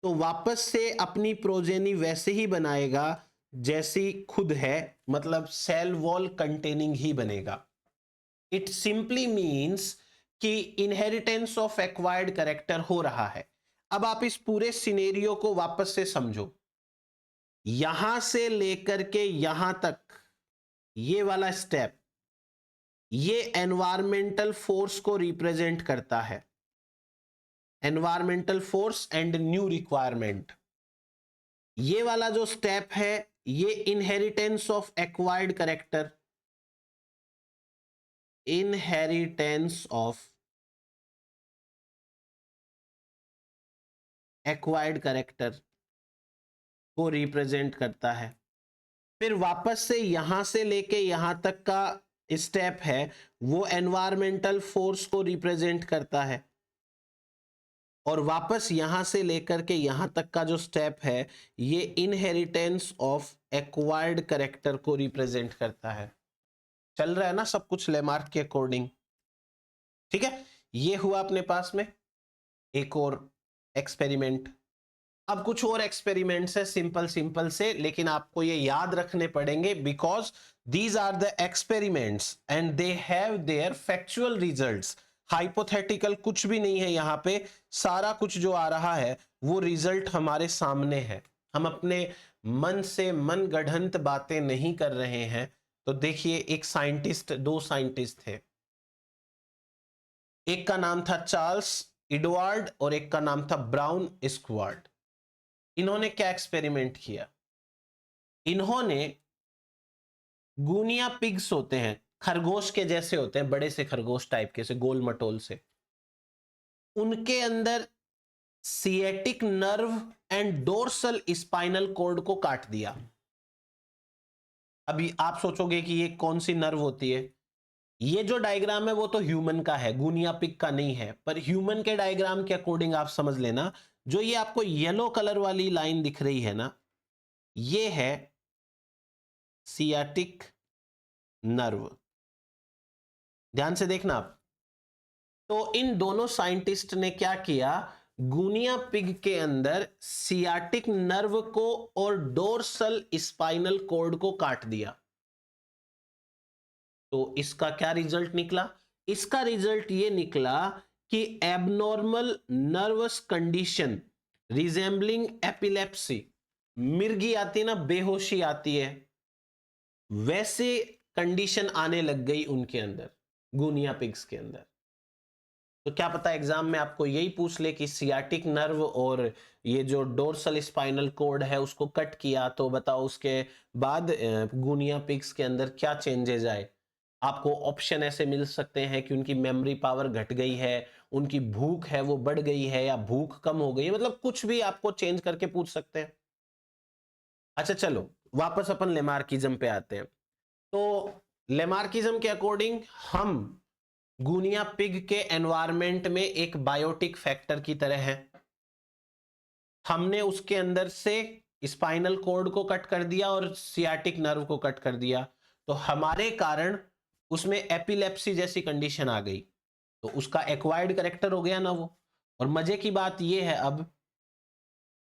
तो वापस से अपनी प्रोजेनी वैसे ही बनाएगा जैसी खुद है, मतलब सेल वॉल कंटेनिंग ही बनेगा। इट सिंपली मीन्स कि इनहेरिटेंस ऑफ एक्वायर्ड कैरेक्टर हो रहा है। अब आप इस पूरे सिनेरियो को वापस से समझो, यहां से लेकर के यहां तक ये वाला स्टेप, ये एनवायरमेंटल फोर्स को रिप्रेजेंट करता है, environmental force and new requirement. ये वाला जो स्टेप है ये inheritance of acquired character, inheritance of acquired character को रिप्रेजेंट करता है। फिर वापस से यहां से लेके यहां तक का स्टेप है वो एनवायरमेंटल फोर्स को रिप्रेजेंट करता है, और वापस यहां से लेकर के यहां तक का जो स्टेप है ये इनहेरिटेंस ऑफ एक्वायर्ड कैरेक्टर को रिप्रेजेंट करता है। चल रहा है ना सब कुछ लेमार्क के अकॉर्डिंग? ठीक है, ये हुआ अपने पास में एक और एक्सपेरिमेंट। अब कुछ और एक्सपेरिमेंट्स है सिंपल सिंपल से, लेकिन आपको ये याद रखने पड़ेंगे because these are the experiments and they have their factual results. Hypothetical कुछ भी नहीं है यहाँ पे, सारा कुछ जो आ रहा है वो रिजल्ट हमारे सामने है। हम अपने मन से मन गढ़ंत बातें नहीं कर रहे हैं। तो देखिए, एक साइंटिस्ट, दो साइंटिस्ट थे, एक का नाम था चार्ल्स एडवर्ड और एक का नाम था ब्राउन स्क्वार्ड। इन्होंने क्या एक्सपेरिमेंट किया? इन्होंने गुनिया पिग्स होते हैं, खरगोश के जैसे होते हैं, बड़े से खरगोश टाइप के से, गोल मटोल से, उनके अंदर sciatic nerve and dorsal spinal cord को काट दिया। अभी आप सोचोगे कि ये कौन सी नर्व होती है? ये जो डायग्राम है वो तो ह्यूमन का है, गुनिया पिग का नहीं है, पर ह्यूमन के डायग्राम के अकॉर्डिंग आप समझ लेना, जो ये आपको येलो कलर वाली लाइन दिख रही है ना, ये है सियाटिक नर्व। ध्यान से देखना आप। तो इन दोनों साइंटिस्ट ने क्या किया? गुनिया पिग के अंदर सियाटिक नर्व को और डोर्सल स्पाइनल कॉर्ड को काट दिया। तो इसका क्या रिजल्ट निकला? इसका रिजल्ट ये निकला कि abnormal nervous condition resembling epilepsy, मिर्गी आती है ना, बेहोशी आती है, वैसे कंडीशन आने लग गई उनके अंदर, गुनिया पिग्स के अंदर। तो क्या पता एग्जाम में आपको यही पूछ ले कि सियाटिक नर्व और ये जो डोर्सल स्पाइनल कॉर्ड है उसको कट किया, तो बताओ उसके बाद गुनिया पिग्स के अंदर क्या चेंजेस आए। आपको ऑप्शन ऐसे मिल सकते हैं कि उनकी मेमोरी पावर घट गई है, उनकी भूख है वो बढ़ गई है, या भूख कम हो गई है, मतलब कुछ भी आपको चेंज करके पूछ सकते हैं। अच्छा चलो वापस अपन लेमार्किज्म पे आते हैं। तो लेमार्किज्म के अकॉर्डिंग हम गुनिया पिग के एनवायरनमेंट में एक बायोटिक फैक्टर की तरह है। हमने उसके अंदर से स्पाइनल कॉर्ड को कट कर दिया और सियाटिक नर्व को कट कर दिया, तो हमारे कारण उसमें एपिलेप्सी जैसी कंडीशन आ गई, तो उसका एक्वायर्ड कैरेक्टर हो गया ना वो। और मजे की बात यह है अब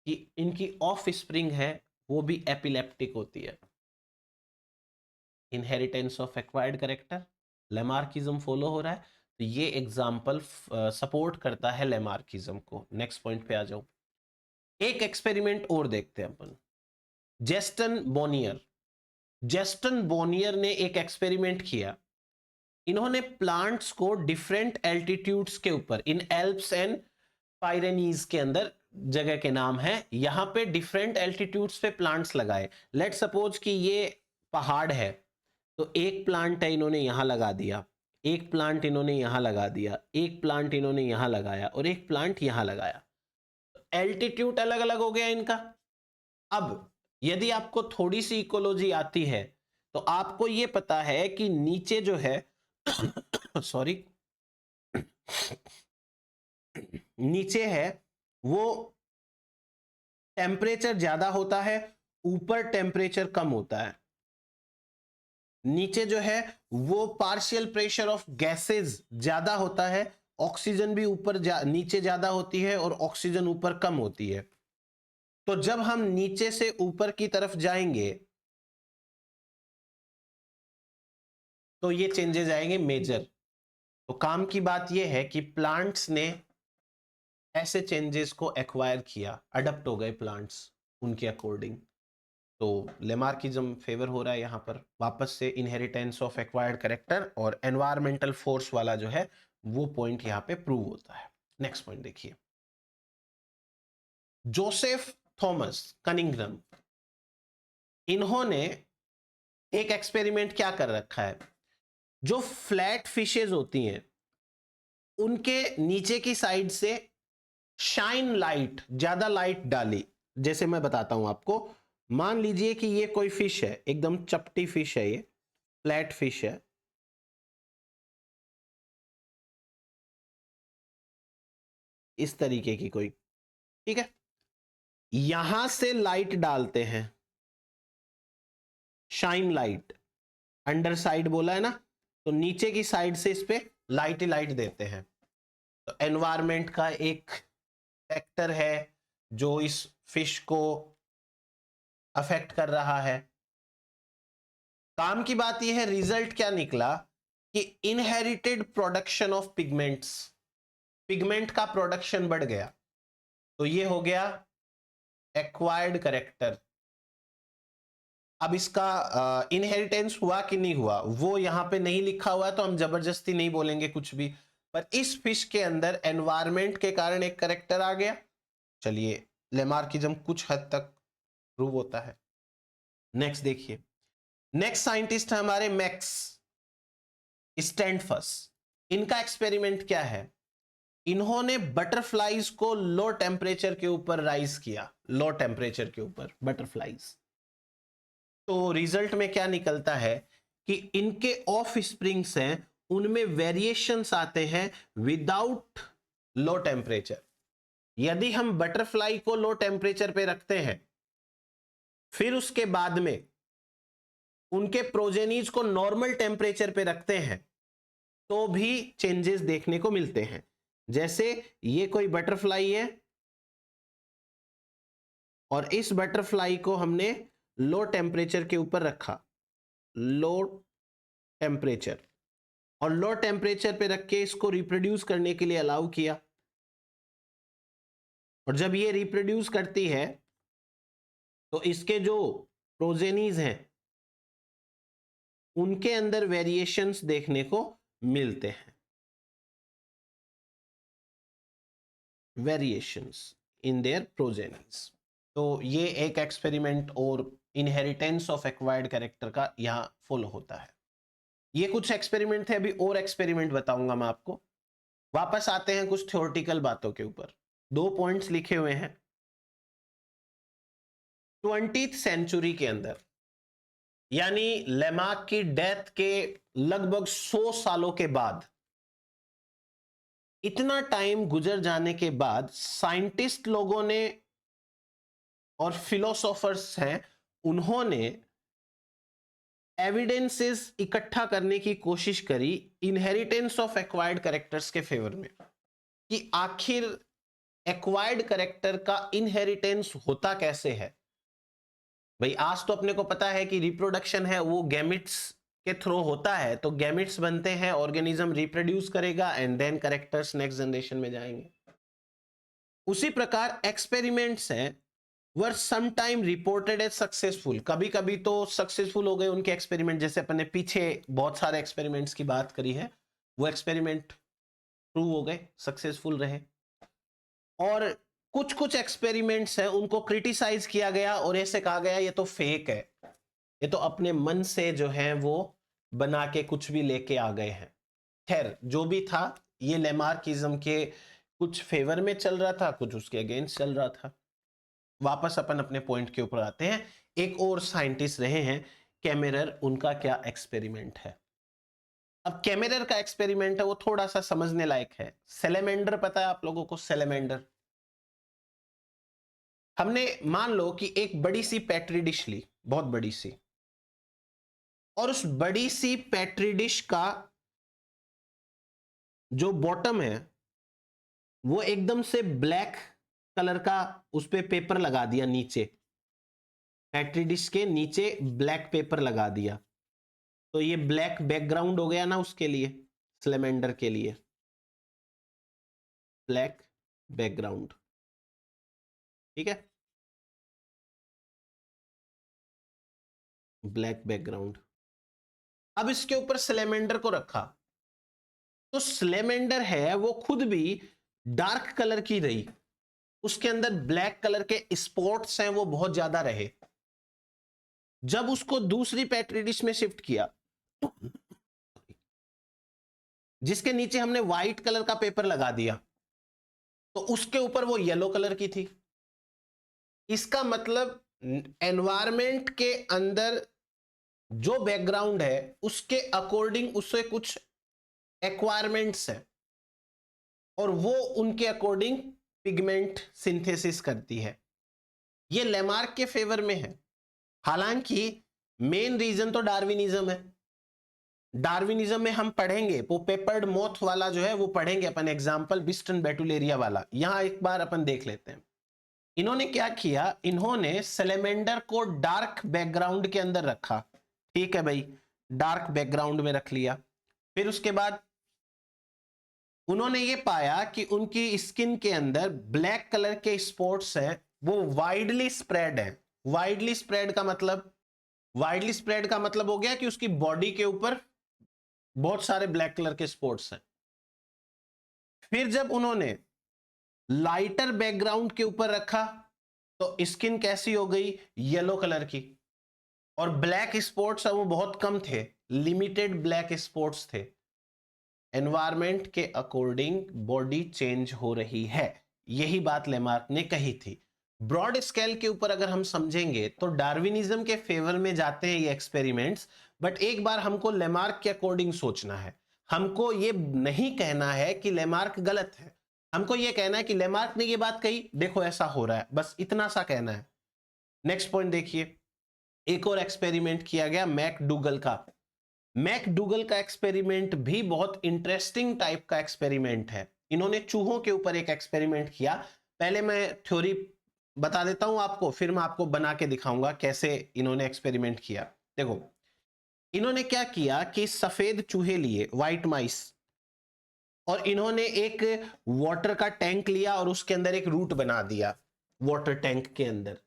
कि इनकी ऑफ स्प्रिंग है वो भी एपिलेप्टिक होती है। Inheritance of acquired character Lamarckism follow हो रहा है, तो ये एग्जाम्पल सपोर्ट करता है लेमार्किज्म को। नेक्स्ट पॉइंट पे आ जाओ। एक एक्सपेरिमेंट और देखते हैं अपन। जेस्टन बोनियर, जेस्टन बोनियर ने एक एक्सपेरिमेंट किया। इन्होंने प्लांट्स को डिफरेंट एल्टीट्यूड्स के ऊपर, इन एल्प्स एंड पाइरेनीज के अंदर जगह के नाम है, यहां पे डिफरेंट एल्टीट्यूड्स पे प्लांट्स लगाए। लेट सपोज कि ये पहाड़ है, तो एक प्लांट है इन्होंने यहां लगा दिया, एक प्लांट इन्होंने यहां लगा दिया, एक प्लांट इन्होंने यहां लगाया और एक प्लांट यहां लगाया। एल्टीट्यूड अलग अलग हो गया इनका। अब यदि आपको थोड़ी सी इकोलॉजी आती है तो आपको यह पता है कि नीचे जो है सॉरी नीचे है वो टेम्परेचर ज्यादा होता है, ऊपर टेम्परेचर कम होता है। नीचे जो है वो पार्शियल प्रेशर ऑफ गैसेस ज्यादा होता है, ऑक्सीजन भी ऊपर नीचे ज्यादा होती है और ऑक्सीजन ऊपर कम होती है। तो जब हम नीचे से ऊपर की तरफ जाएंगे तो ये चेंजेस आएंगे मेजर। तो काम की बात यह है कि प्लांट्स ने ऐसे चेंजेस को एक्वायर किया, अडप्ट हो गए प्लांट्स उनके अकॉर्डिंग। तो लेमार्किज्म फेवर हो रहा है यहां पर। वापस से इनहेरिटेंस ऑफ एक्वायर्ड कैरेक्टर और एनवायरमेंटल फोर्स वाला जो है वो पॉइंट यहां पे प्रूव होता है। नेक्स्ट पॉइंट देखिए। जोसेफ थॉमस कनिंघम, इन्होंने एक एक्सपेरिमेंट क्या कर रखा है, जो फ्लैट फिशेज होती हैं उनके नीचे की साइड से शाइन लाइट, ज्यादा लाइट डाली। जैसे मैं बताता हूं आपको, मान लीजिए कि ये कोई फिश है, एकदम चपटी फिश है, ये फ्लैट फिश है, इस तरीके की कोई, ठीक है। यहां से लाइट डालते हैं, शाइन लाइट, अंडर साइड बोला है ना, तो नीचे की साइड से इस पे लाइट ही लाइट देते हैं। तो एनवायरमेंट का एक फैक्टर है जो इस फिश को अफेक्ट कर रहा है। काम की बात यह है, रिजल्ट क्या निकला कि inherited production of pigments, pigment का प्रोडक्शन बढ़ गया। तो ये हो गया एक्वायर्ड कैरेक्टर। अब इसका इनहेरिटेंस हुआ कि नहीं हुआ वो यहां पे नहीं लिखा हुआ, तो हम जबरदस्ती नहीं बोलेंगे कुछ भी, पर इस फिश के अंदर एनवायरमेंट के कारण एक कैरेक्टर आ गया। चलिए, लेमार्किज्म कुछ हद तक प्रूव होता है। नेक्स्ट देखिए। नेक्स्ट साइंटिस्ट है हमारे मैक्स स्टैंडफस। इनका एक्सपेरिमेंट क्या है, इन्होंने बटरफ्लाईज को लो टेम्परेचर के ऊपर राइज किया, लो टेम्परेचर के ऊपर बटरफ्लाईज। तो रिजल्ट में क्या निकलता है कि इनके ऑफ स्प्रिंग्स हैं उनमें वेरिएशंस आते हैं विदाउट लो टेम्परेचर। यदि हम बटरफ्लाई को लो टेम्परेचर पे रखते हैं, फिर उसके बाद में उनके प्रोजेनीज को नॉर्मल टेम्परेचर पे रखते हैं, तो भी चेंजेस देखने को मिलते हैं। जैसे ये कोई बटरफ्लाई है और इस बटरफ्लाई को हमने लो टेम्परेचर के ऊपर रखा, लो टेम्परेचर, और लो टेम्परेचर पे रख के इसको रिप्रोड्यूस करने के लिए अलाउ किया। और जब ये रिप्रोड्यूस करती है तो इसके जो प्रोजेनीज हैं उनके अंदर वेरिएशंस देखने को मिलते हैं, वेरिएशंस इन देयर प्रोजेनीज। तो ये एक एक्सपेरिमेंट और इनहेरिटेंस ऑफ एक्वायर्ड कैरेक्टर का यहां फॉलो होता है। ये कुछ एक्सपेरिमेंट थे, अभी और एक्सपेरिमेंट बताऊंगा मैं आपको। वापस आते हैं कुछ थ्योरेटिकल बातों के ऊपर। 2 पॉइंट्स लिखे हुए हैं। 20th सेंचुरी के अंदर, यानी लेमार्क की डेथ के लगभग 100 सालों के बाद, इतना टाइम गुजर जाने के बाद साइंटिस्ट लोगों ने और फिलोसोफर्स हैं उन्होंने एविडेंसेस इकट्ठा करने की कोशिश करी इनहेरिटेंस ऑफ एक्वायर्ड कैरेक्टर्स के फेवर में, कि आखिर एक्वायर्ड कैरेक्टर का इनहेरिटेंस होता कैसे है। भाई आज तो अपने को पता है कि रिप्रोडक्शन है वो गैमिट्स के थ्रू होता है तो गैमेट्स बनते हैं, ऑर्गेनिज्म रिप्रोड्यूस करेगा and then characters next generation में जाएंगे। उसी प्रकार एक्सपेरिमेंट्स हैं were sometime reported as successful, कभी कभी तो सक्सेसफुल हो गए उनके एक्सपेरिमेंट, जैसे अपन ने पीछे बहुत सारे एक्सपेरिमेंट्स की बात करी है, वो एक्सपेरिमेंट प्रूव हो गए, सक्सेसफुल रहे। और कुछ कुछ एक्सपेरिमेंट्स हैं उनको क्रिटिसाइज किया गया और ऐसे कहा गया ये तो फेक है, ये तो अपने मन से जो है वो बना के कुछ भी लेके आ गए हैं। खैर जो भी था, ये लेमार्किज्म के कुछ फेवर में चल रहा था, कुछ उसके अगेंस्ट चल रहा था। वापस अपन अपने पॉइंट के ऊपर आते हैं। एक और साइंटिस्ट रहे हैं कैमेरर, उनका क्या एक्सपेरिमेंट है। अब कैमेरर का एक्सपेरिमेंट है वो थोड़ा सा समझने लायक है। सेलेमेंडर पता है आप लोगों को? सेलेमेंडर, हमने मान लो कि एक बड़ी सी पेट्री डिश ली, बहुत बड़ी सी, और उस बड़ी सी पेट्री डिश का जो बॉटम है वो एकदम से ब्लैक कलर का उस पे पेपर लगा दिया, नीचे पेट्री डिश के नीचे ब्लैक पेपर लगा दिया, तो ये ब्लैक बैकग्राउंड हो गया ना उसके लिए, सेलेमेंडर के लिए ब्लैक बैकग्राउंड, ठीक है, ब्लैक बैकग्राउंड। अब इसके ऊपर सेलेमेंडर को रखा तो सेलेमेंडर है वो खुद भी डार्क कलर की रही, उसके अंदर ब्लैक कलर के स्पॉट्स हैं वो बहुत ज्यादा रहे। जब उसको दूसरी पेट्री डिश में शिफ्ट किया जिसके नीचे हमने व्हाइट कलर का पेपर लगा दिया, तो उसके ऊपर वो येलो कलर की थी। इसका मतलब एनवायरमेंट के अंदर जो बैकग्राउंड है उसके अकॉर्डिंग उससे कुछ एक्वायरमेंट्स है और वो उनके अकॉर्डिंग पिगमेंट सिंथेसिस करती है। ये लेमार्क के फेवर में है। हालांकि मेन रीजन तो डार्विनिज्म है। डार्विनिज्म में हम पढ़ेंगे वो पेपर्ड मोथ वाला जो है वो पढ़ेंगे अपन, एग्जांपल बिस्टन बेटुलेरिया वाला। यहां एक बार अपन देख लेते हैं। इन्होंने क्या किया, इन्होंने सेलेमेंडर को डार्क बैकग्राउंड के अंदर रखा, ठीक है भाई, डार्क बैकग्राउंड में रख लिया। फिर उसके बाद उन्होंने ये पाया कि उनकी स्किन के अंदर ब्लैक कलर के स्पॉट्स हैं वो वाइडली स्प्रेड है। वाइडली स्प्रेड का मतलब, वाइडली स्प्रेड का मतलब हो गया कि उसकी बॉडी के ऊपर बहुत सारे ब्लैक कलर के स्पॉट्स हैं। फिर जब उन्होंने लाइटर बैकग्राउंड के ऊपर रखा तो स्किन कैसी हो गई, येलो कलर की, और ब्लैक स्पॉट्स वो बहुत कम थे, लिमिटेड ब्लैक स्पॉट्स थे। एनवायरमेंट के अकॉर्डिंग बॉडी चेंज हो रही है, यही बात लेमार्क ने कही थी। ब्रॉड स्केल के ऊपर अगर हम समझेंगे तो डार्विनिज्म के फेवर में जाते हैं ये एक्सपेरिमेंट्स, बट एक बार हमको लेमार्क के अकॉर्डिंग सोचना है। हमको ये नहीं कहना है कि लेमार्क गलत है, हमको ये कहना है कि लेमार्क ने ये बात कही, देखो ऐसा हो रहा है, बस इतना सा कहना है। नेक्स्ट पॉइंट देखिए, एक और एक्सपेरिमेंट किया गया मैकडूगल का। मैकडूगल का एक्सपेरिमेंट भी बहुत इंटरेस्टिंग टाइप का एक्सपेरिमेंट है। इन्होंने चूहों के ऊपर एक एक्सपेरिमेंट किया। पहले मैं थ्योरी बता देता हूं आपको, फिर मैं आपको बना के दिखाऊंगा कैसे इन्होंने एक्सपेरिमेंट किया। देखो इन्होंने क्या किया कि सफेद चूहे लिए, व्हाइट माइस, और इन्होंने एक वाटर का टैंक लिया और उसके अंदर एक रूट बना दिया वाटर टैंक के अंदर।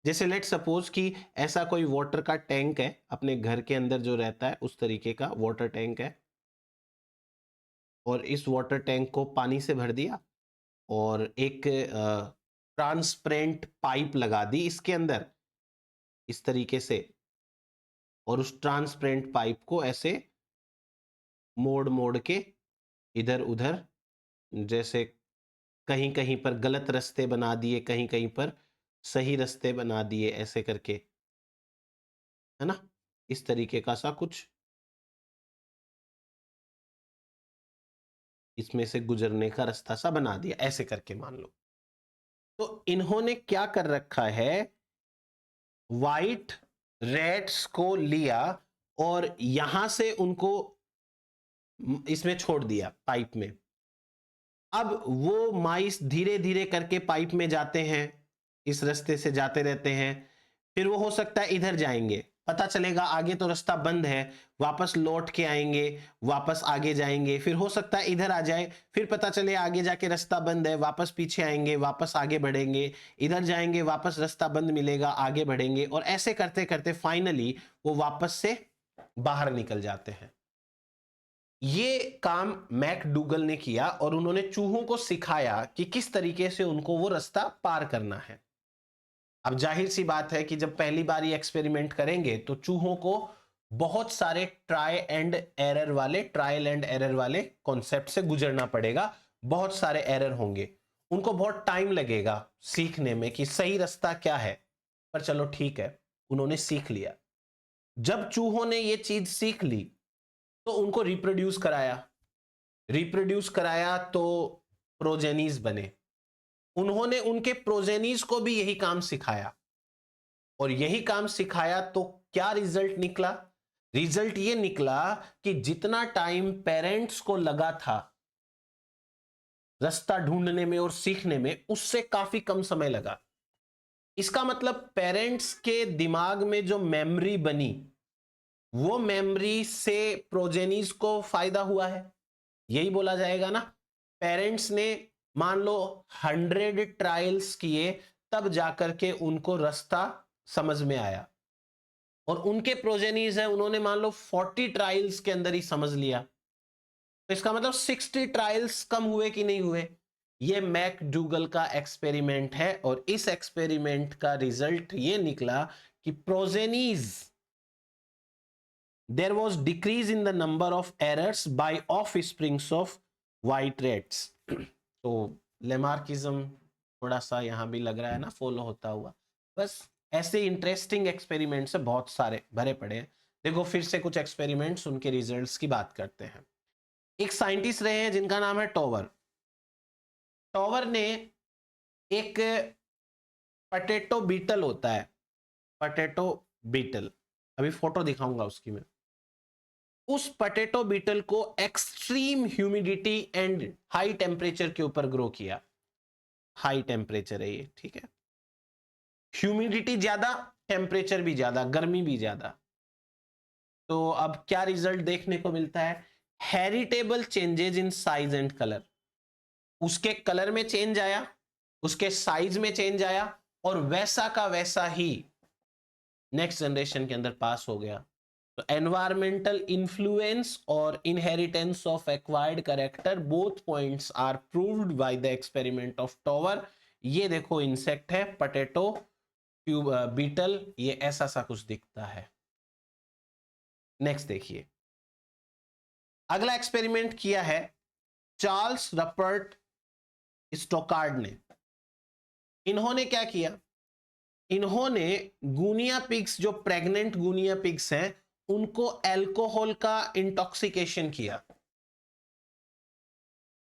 जैसे लेट सपोज कि ऐसा कोई वाटर का टैंक है अपने घर के अंदर जो रहता है, उस तरीके का वाटर टैंक है, और इस वाटर टैंक को पानी से भर दिया और एक ट्रांसपेरेंट पाइप लगा दी इसके अंदर इस तरीके से, और उस ट्रांसपेरेंट पाइप को ऐसे मोड़ मोड़ के इधर उधर, जैसे कहीं कहीं पर गलत रास्ते बना दिए, कहीं कहीं पर सही रास्ते बना दिए, ऐसे करके, है ना, इस तरीके का सा कुछ इसमें से गुजरने का रास्ता सा बना दिया, ऐसे करके मान लो। तो इन्होंने क्या कर रखा है, वाइट रैट्स को लिया और यहां से उनको इसमें छोड़ दिया पाइप में। अब वो माइस धीरे धीरे करके पाइप में जाते हैं, इस रास्ते से जाते रहते हैं, फिर वो हो सकता है इधर जाएंगे, पता चलेगा आगे तो रास्ता बंद है, वापस लौट के आएंगे, वापस आगे जाएंगे, फिर हो सकता है इधर आ जाए, फिर पता चले आगे जाके रास्ता बंद है, वापस पीछे आएंगे, वापस आगे बढ़ेंगे, इधर जाएंगे, वापस रास्ता बंद मिलेगा, आगे बढ़ेंगे, और ऐसे करते करते फाइनली वो वापस से बाहर निकल जाते हैं। ये काम मैकडूगल ने किया और उन्होंने चूहों को सिखाया कि किस तरीके से उनको वो रास्ता पार करना है। अब जाहिर सी बात है कि जब पहली बार ये एक्सपेरिमेंट करेंगे तो चूहों को बहुत सारे ट्रायल एंड एरर वाले कॉन्सेप्ट से गुजरना पड़ेगा, बहुत सारे एरर होंगे, उनको बहुत टाइम लगेगा सीखने में कि सही रास्ता क्या है। पर चलो ठीक है, उन्होंने सीख लिया। जब चूहों ने ये चीज सीख ली तो उनको रिप्रोड्यूस कराया तो प्रोजेनीज बने। उन्होंने उनके प्रोजेनीज को भी यही काम सिखाया, और यही काम सिखाया तो क्या रिजल्ट निकला? रिजल्ट ये निकला कि जितना टाइम पेरेंट्स को लगा था रास्ता ढूंढने में और सीखने में, उससे काफी कम समय लगा। इसका मतलब पेरेंट्स के दिमाग में जो मेमोरी बनी, वो मेमोरी से प्रोजेनीज को फायदा हुआ है, यही बोला जाएगा ना। पेरेंट्स ने मान लो 100 ट्रायल्स किए, तब जाकर के उनको रास्ता समझ में आया, और उनके प्रोजेनीज है, उन्होंने मान लो 40 ट्रायल्स के अंदर ही समझ लिया। तो इसका मतलब 60 ट्रायल्स कम हुए कि नहीं हुए? ये मैकडूगल का एक्सपेरिमेंट है, और इस एक्सपेरिमेंट का रिजल्ट ये निकला कि progenies, there was decrease in the number of errors by offsprings of white rats. तो लेमार्किज्म थोड़ा सा यहां भी लग रहा है ना फॉलो होता हुआ। बस ऐसे इंटरेस्टिंग एक्सपेरिमेंट्स से बहुत सारे भरे पड़े हैं। देखो फिर से कुछ एक्सपेरिमेंट्स, उनके रिजल्ट्स की बात करते हैं। एक साइंटिस्ट रहे हैं जिनका नाम है टॉवर। टॉवर ने एक पटेटो बीटल होता है, पटेटो बीटल, अभी फोटो दिखाऊंगा उसकी मैं। उस पटेटो बीटल को extreme humidity and high temperature के ऊपर ग्रो किया। हाई टेम्परेचर है ये, ठीक है, ह्यूमिडिटी ज्यादा, टेम्परेचर भी ज्यादा, गर्मी भी ज्यादा। तो अब क्या रिजल्ट देखने को मिलता है? Heritable changes in size and colour. उसके कलर में चेंज आया, उसके साइज में चेंज आया, और वैसा का वैसा ही नेक्स्ट जनरेशन के अंदर पास हो गया। तो एनवायरमेंटल इन्फ्लुएंस और inheritance of acquired character, both points are proved by the experiment of Tower. ये देखो इंसेक्ट है पटेटो बीटल, ये ऐसा सा कुछ दिखता है। नेक्स्ट देखिए, अगला एक्सपेरिमेंट किया है चार्ल्स रपर्ट स्टोकार्ड ने। इन्होंने क्या किया? इन्होंने गुनिया पिग्स, जो प्रेग्नेंट गुनिया पिग्स हैं, उनको अल्कोहल का इंटॉक्सिकेशन किया।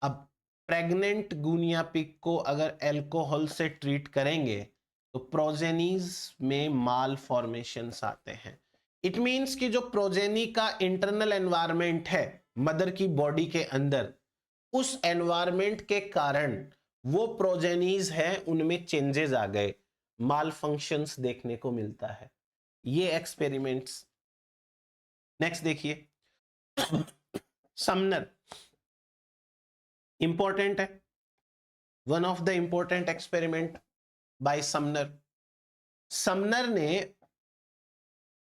अब प्रेग्नेंट गुनिया पिग को अगर अल्कोहल से ट्रीट करेंगे तो प्रोजेनीज में माल फॉर्मेशंस आते हैं। इट मींस कि जो प्रोजेनी का इंटरनल एनवायरनमेंट है मदर की बॉडी के अंदर, उस एनवायरनमेंट के कारण वो प्रोजेनीज हैं उनमें चेंजेस आ गए, माल फंक्शंस देखने को मिलता है। ये एक्सपेरिमेंट्स। नेक्स्ट देखिए, समनर इंपॉर्टेंट है, one of the important experiment by Sumner. Sumner ने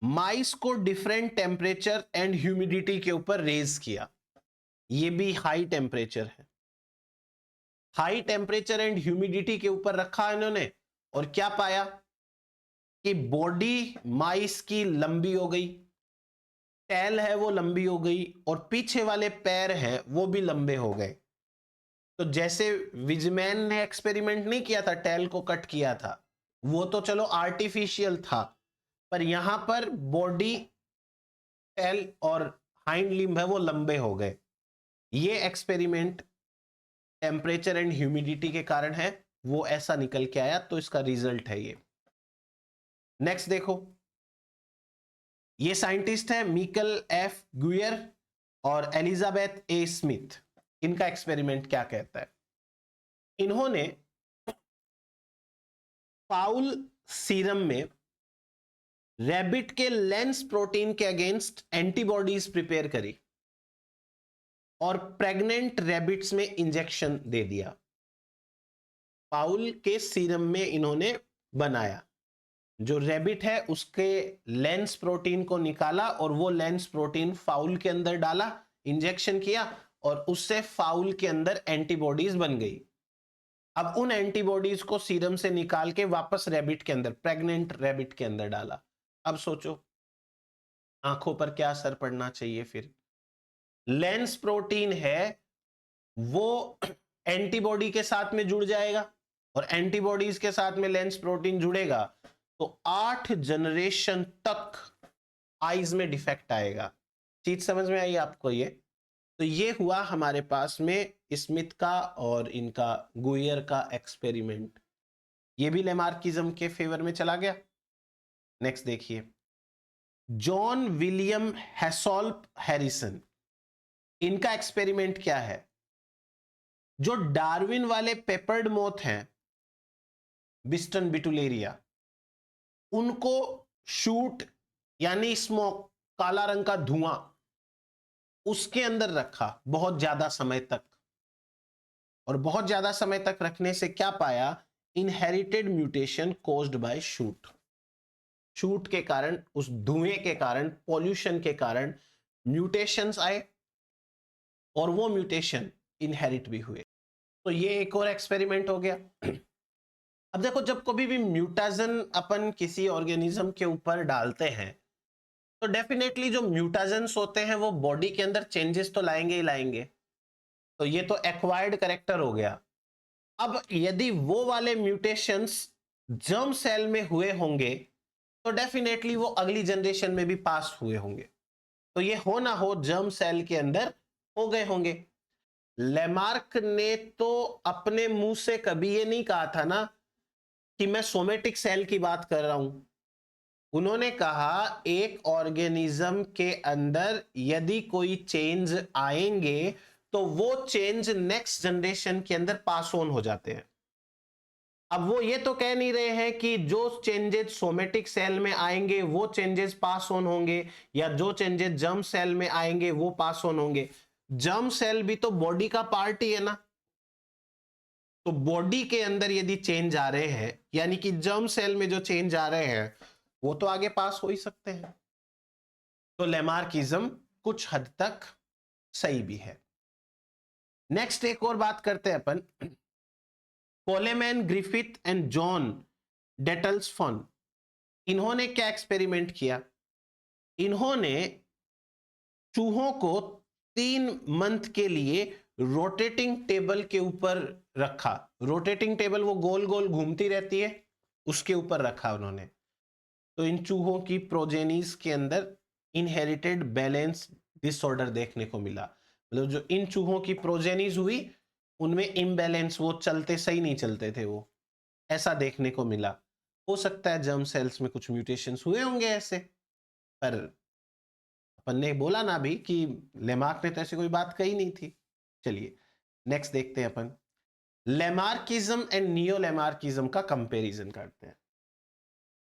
माइस को डिफरेंट टेम्परेचर एंड ह्यूमिडिटी के ऊपर रेज किया। ये भी हाई टेम्परेचर है, हाई टेम्परेचर एंड ह्यूमिडिटी के ऊपर रखा इन्होंने, और क्या पाया कि बॉडी माइस की लंबी हो गई, टैल है वो लंबी हो गई, और पीछे वाले पैर हैं वो भी लंबे हो गए। तो जैसे विजमैन ने एक्सपेरिमेंट नहीं किया था, टैल को कट किया था, वो तो चलो आर्टिफिशियल था, पर यहां पर बॉडी, टैल और हाइंड लिम्ब है वो लंबे हो गए। ये एक्सपेरिमेंट टेम्परेचर एंड ह्यूमिडिटी के कारण है, वो ऐसा निकल के आया, तो इसका रिजल्ट है ये। नेक्स्ट देखो, ये साइंटिस्ट है मिकल एफ गुयर और एलिजाबेथ ए स्मिथ। इनका एक्सपेरिमेंट क्या कहता है? इन्होंने फाउल सीरम में रैबिट के लेंस प्रोटीन के अगेंस्ट एंटीबॉडीज प्रिपेयर करी और प्रेग्नेंट रैबिट्स में इंजेक्शन दे दिया। फाउल के सीरम में इन्होंने बनाया, जो रैबिट है उसके लेंस प्रोटीन को निकाला और वो लेंस प्रोटीन फाउल के अंदर डाला, इंजेक्शन किया और उससे फाउल के अंदर एंटीबॉडीज बन गई। अब उन एंटीबॉडीज को सीरम से निकाल के वापस रैबिट के अंदर, प्रेग्नेंट रैबिट के अंदर डाला। अब सोचो आंखों पर क्या असर पड़ना चाहिए। फिर लेंस प्रोटीन है वो एंटीबॉडी के साथ में जुड़ जाएगा और एंटीबॉडीज के साथ में लेंस प्रोटीन जुड़ेगा तो 8 जनरेशन तक आईज में डिफेक्ट आएगा। चीज समझ में आई आपको ये? तो ये हुआ हमारे पास में स्मिथ का और इनका गुइयर का एक्सपेरिमेंट। ये भी लेमार्किज्म के फेवर में चला गया। नेक्स्ट देखिए, जॉन विलियम हैसोल्प हैरिसन, इनका एक्सपेरिमेंट क्या है? जो डार्विन वाले पेपर्ड मोथ हैं, बिस्टन बिटुलेरिया, उनको शूट यानी स्मोक, काला रंग का धुआं, उसके अंदर रखा बहुत ज्यादा समय तक, और बहुत ज्यादा समय तक रखने से क्या पाया? Inherited mutation caused by shoot. Shoot के कारण, उस धुएं के कारण, पॉल्यूशन के कारण म्यूटेशंस आए और वो म्यूटेशन इनहेरिट भी हुए। तो ये एक और एक्सपेरिमेंट हो गया। अब देखो, जब कभी भी म्यूटाजन अपन किसी ऑर्गेनिज्म के ऊपर डालते हैं तो डेफिनेटली जो म्यूटाजन्स होते हैं वो बॉडी के अंदर चेंजेस तो लाएंगे ही लाएंगे। तो ये तो एक्वायर्ड कैरेक्टर हो गया। अब यदि वो वाले म्यूटेशंस जर्म सेल में हुए होंगे तो डेफिनेटली वो अगली जनरेशन में भी पास हुए होंगे। तो ये हो ना हो जर्म सेल के अंदर हो गए होंगे। लेमार्क ने तो अपने मुंह से कभी ये नहीं कहा था ना कि मैं सोमेटिक सेल की बात कर रहा हूं। उन्होंने कहा एक ऑर्गेनिज्म के अंदर यदि कोई चेंज आएंगे तो वो चेंज नेक्स्ट जनरेशन के अंदर पास ऑन हो जाते हैं। अब वो ये तो कह नहीं रहे हैं कि जो चेंजेस सोमेटिक सेल में आएंगे वो चेंजेस पास ऑन होंगे, या जो चेंजेस जर्म सेल में आएंगे वो पास ऑन होंगे। जर्म सेल भी तो बॉडी का पार्ट ही है ना। तो बॉडी के अंदर यदि चेंज आ रहे हैं, यानी कि जर्म सेल में जो चेंज आ रहे हैं वो तो आगे पास हो ही सकते हैं। तो लेमार्किज्म कुछ हद तक सही भी है। नेक्स्ट एक और बात करते हैं अपन, कोलेमैन, ग्रिफिथ एंड जॉन डेटल्सफॉन, इन्होंने क्या एक्सपेरिमेंट किया? इन्होंने चूहों को 3 मंथ के लिए रोटेटिंग टेबल के ऊपर रखा। रोटेटिंग टेबल वो गोल गोल घूमती रहती है, उसके ऊपर रखा उन्होंने। तो इन चूहों की प्रोजेनीज के अंदर इनहेरिटेड बैलेंस डिसऑर्डर देखने को मिला। मतलब जो इन चूहों की प्रोजेनीज हुई उनमें इम्बैलेंस, वो चलते सही नहीं चलते थे, वो ऐसा देखने को मिला। हो सकता है जर्म सेल्स में कुछ म्यूटेशंस हुए होंगे ऐसे, पर अपन ने बोला ना भी कि लेमार्क ने तो ऐसी कोई बात कही नहीं थी। चलिए नेक्स्ट देखते हैं अपन, लेमार्किज्म एंड नियो लेमार्किज्म का कंपैरिजन करते हैं।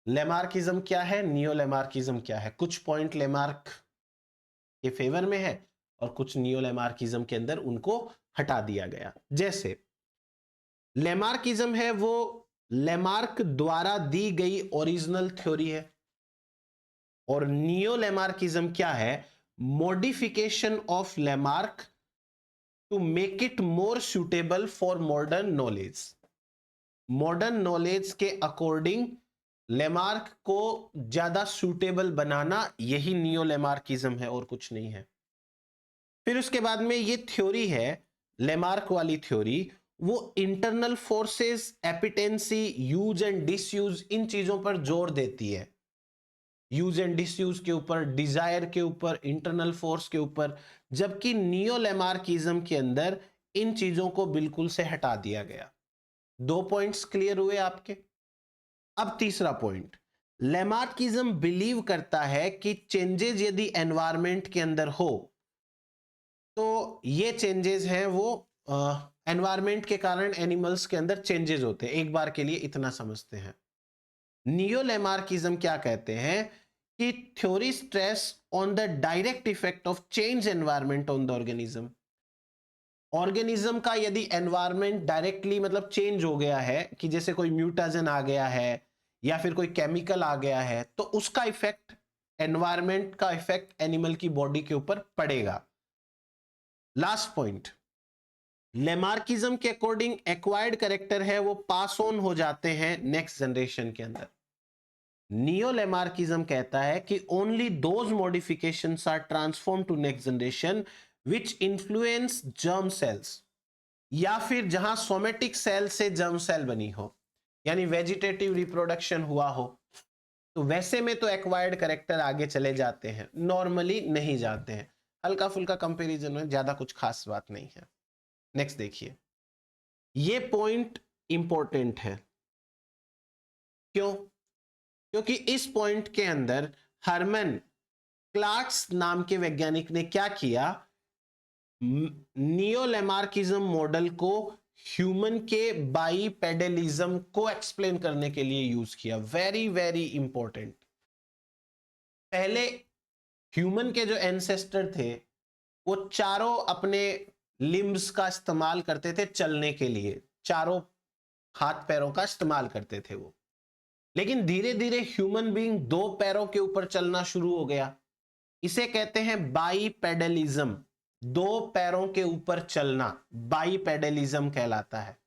लेमार्किज्म क्या है, नियो लेमार्किज्म क्या है? कुछ पॉइंट लेमार्क के फेवर में है और कुछ नियो लेमार्किज्म के अंदर उनको हटा दिया गया। जैसे लेमार्किज्म है वो लेमार्क द्वारा दी गई ओरिजिनल थ्योरी है, और नियो लेमार्किज्म क्या है? Modification of Lamarck to make it more suitable for modern knowledge. Modern knowledge के अकॉर्डिंग लेमार्क को ज्यादा सूटेबल बनाना, यही नियो लेमार्किज्म है और कुछ नहीं है। फिर उसके बाद में ये थ्योरी है, लेमार्क वाली थ्योरी, वो internal forces, appetency, use and disuse, इन चीजों पर जोर देती है। यूज एंड डिसयूज के ऊपर, डिजायर के ऊपर, इंटरनल फोर्स के ऊपर, जबकि नियो लेमार्किज्म के अंदर इन चीजों को बिल्कुल से हटा दिया गया। 2 पॉइंट्स क्लियर हुए आपके। अब तीसरा पॉइंट, लेमार्किज्म बिलीव करता है कि चेंजेस यदि एनवायरमेंट के अंदर हो तो ये चेंजेस हैं वो एनवायरमेंट के कारण एनिमल्स के अंदर चेंजेस होते हैं। एक बार के लिए इतना समझते हैं। नियोलेमार्किज्म क्या कहते हैं कि theory stress on the direct effect of change environment on the organism. Organism का यदि एनवायरनमेंट डायरेक्टली मतलब चेंज हो गया है, कि जैसे कोई म्यूटाजन आ गया है या फिर कोई केमिकल आ गया है, तो उसका इफेक्ट, एनवायरनमेंट का इफेक्ट एनिमल की बॉडी के ऊपर पड़ेगा। लास्ट पॉइंट, लेमार्किज्म के अकॉर्डिंग एक्वायर्ड कैरेक्टर है वो पास ऑन हो जाते हैं नेक्स्ट जनरेशन के अंदर। नियोलेमार्किज्म कहता है कि only those modifications are transform to next generation which influence germ cells, या फिर जहां सोमेटिक सेल से जर्म सेल बनी हो, यानी वेजिटेटिव रिप्रोडक्शन हुआ हो, तो वैसे में तो एक्वायर्ड कैरेक्टर आगे चले जाते हैं, नॉर्मली नहीं जाते हैं। हल्का फुल्का कंपैरिजन में, ज्यादा कुछ खास बात नहीं है। नेक्स्ट देखिए, ये पॉइंट इंपॉर्टेंट है। क्यों? क्योंकि इस पॉइंट के अंदर हरमन क्लार्क्स नाम के वैज्ञानिक ने क्या किया, नियोलेमार्किज्म मॉडल को ह्यूमन के बाइपेडलिज्म को एक्सप्लेन करने के लिए यूज किया। Very very important. पहले ह्यूमन के जो एंसेस्टर थे वो चारों अपने लिम्ब्स का इस्तेमाल करते थे चलने के लिए, चारों हाथ पैरों का इस्तेमाल करते थे वो। लेकिन धीरे धीरे ह्यूमन बीइंग दो पैरों के ऊपर चलना शुरू हो गया। इसे कहते हैं बाइपेडलिज्म, दो पैरों के ऊपर चलना बाइपेडलिज्म कहलाता है।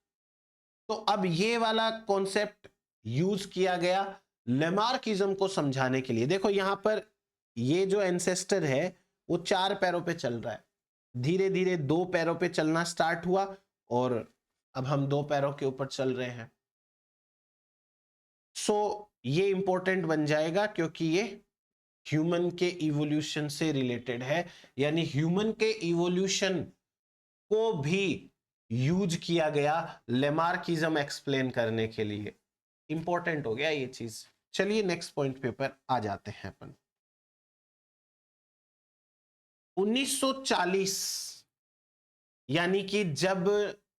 तो अब ये वाला कॉन्सेप्ट यूज किया गया लेमार्किज्म को समझाने के लिए। देखो यहां पर ये जो एंसेस्टर है वो चार पैरों पे चल रहा है, धीरे धीरे दो पैरों पे चलना स्टार्ट हुआ और अब हम दो पैरों के ऊपर चल रहे हैं। सो ये इंपॉर्टेंट बन जाएगा क्योंकि ये ह्यूमन के इवोल्यूशन से रिलेटेड है, यानी ह्यूमन के इवोल्यूशन को भी यूज किया गया लेमार्किज्म एक्सप्लेन करने के लिए। इंपॉर्टेंट हो गया ये चीज। चलिए नेक्स्ट पॉइंट पेपर आ जाते हैं अपन। 1940 यानी कि जब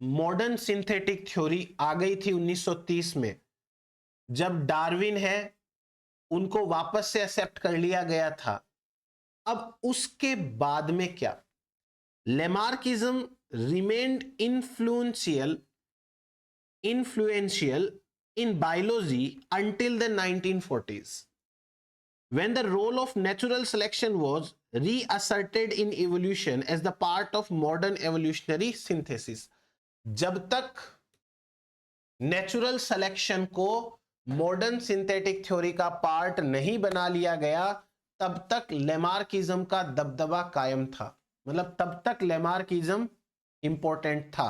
मॉडर्न सिंथेटिक थ्योरी आ गई थी 1930 में, जब डार्विन है उनको वापस से एक्सेप्ट कर लिया गया था, अब उसके बाद में क्या, Lamarckism remained influential in biology until the 1940s, when the role of natural selection was reasserted in evolution as the part of modern evolutionary synthesis। जब तक नेचुरल सिलेक्शन को मॉडर्न सिंथेटिक थ्योरी का पार्ट नहीं बना लिया गया, तब तक लेमार्किज्म का दबदबा कायम था। मतलब तब तक लेमार्किज्म इंपॉर्टेंट था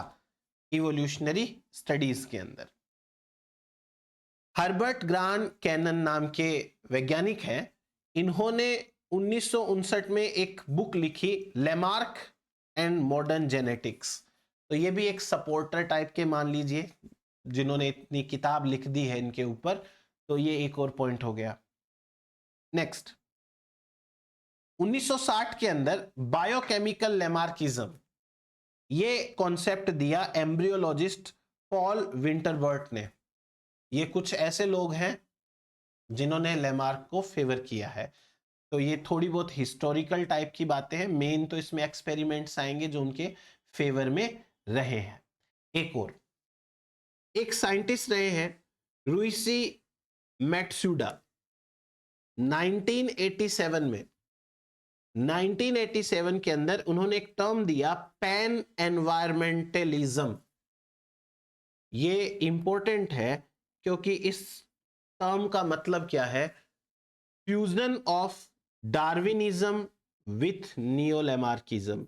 इवोल्यूशनरी स्टडीज के अंदर। हर्बर्ट ग्रान कैनन नाम के वैज्ञानिक हैं, इन्होंने 1959 में एक बुक लिखी, लेमार्क एंड मॉडर्न जेनेटिक्स। तो ये भी एक सपोर्टर टाइप के मान लीजिए, जिन्होंने इतनी किताब लिख दी है इनके ऊपर, तो ये एक और पॉइंट हो गया। नेक्स्ट, 1960 के अंदर बायोकेमिकल लेमार्किज्म, ये कॉन्सेप्ट दिया एम्ब्रियोलॉजिस्ट पॉल विंटरबर्ट ने। ये कुछ ऐसे लोग हैं जिन्होंने लेमार्क को फेवर किया है। तो ये थोड़ी बहुत हिस्टोरिकल टाइप की बातें हैं, मेन तो इसमें एक्सपेरिमेंट्स आएंगे जो उनके फेवर में रहे हैं। एक और एक साइंटिस्ट रहे हैं रुइसी मैट्सुडा, 1987 के अंदर उन्होंने एक टर्म दिया पैन एनवायरमेंटलिज्म। ये इंपॉर्टेंट है क्योंकि इस टर्म का मतलब क्या है, फ्यूजन ऑफ डार्विनिज्म विथ नियोलेमार्किज्म,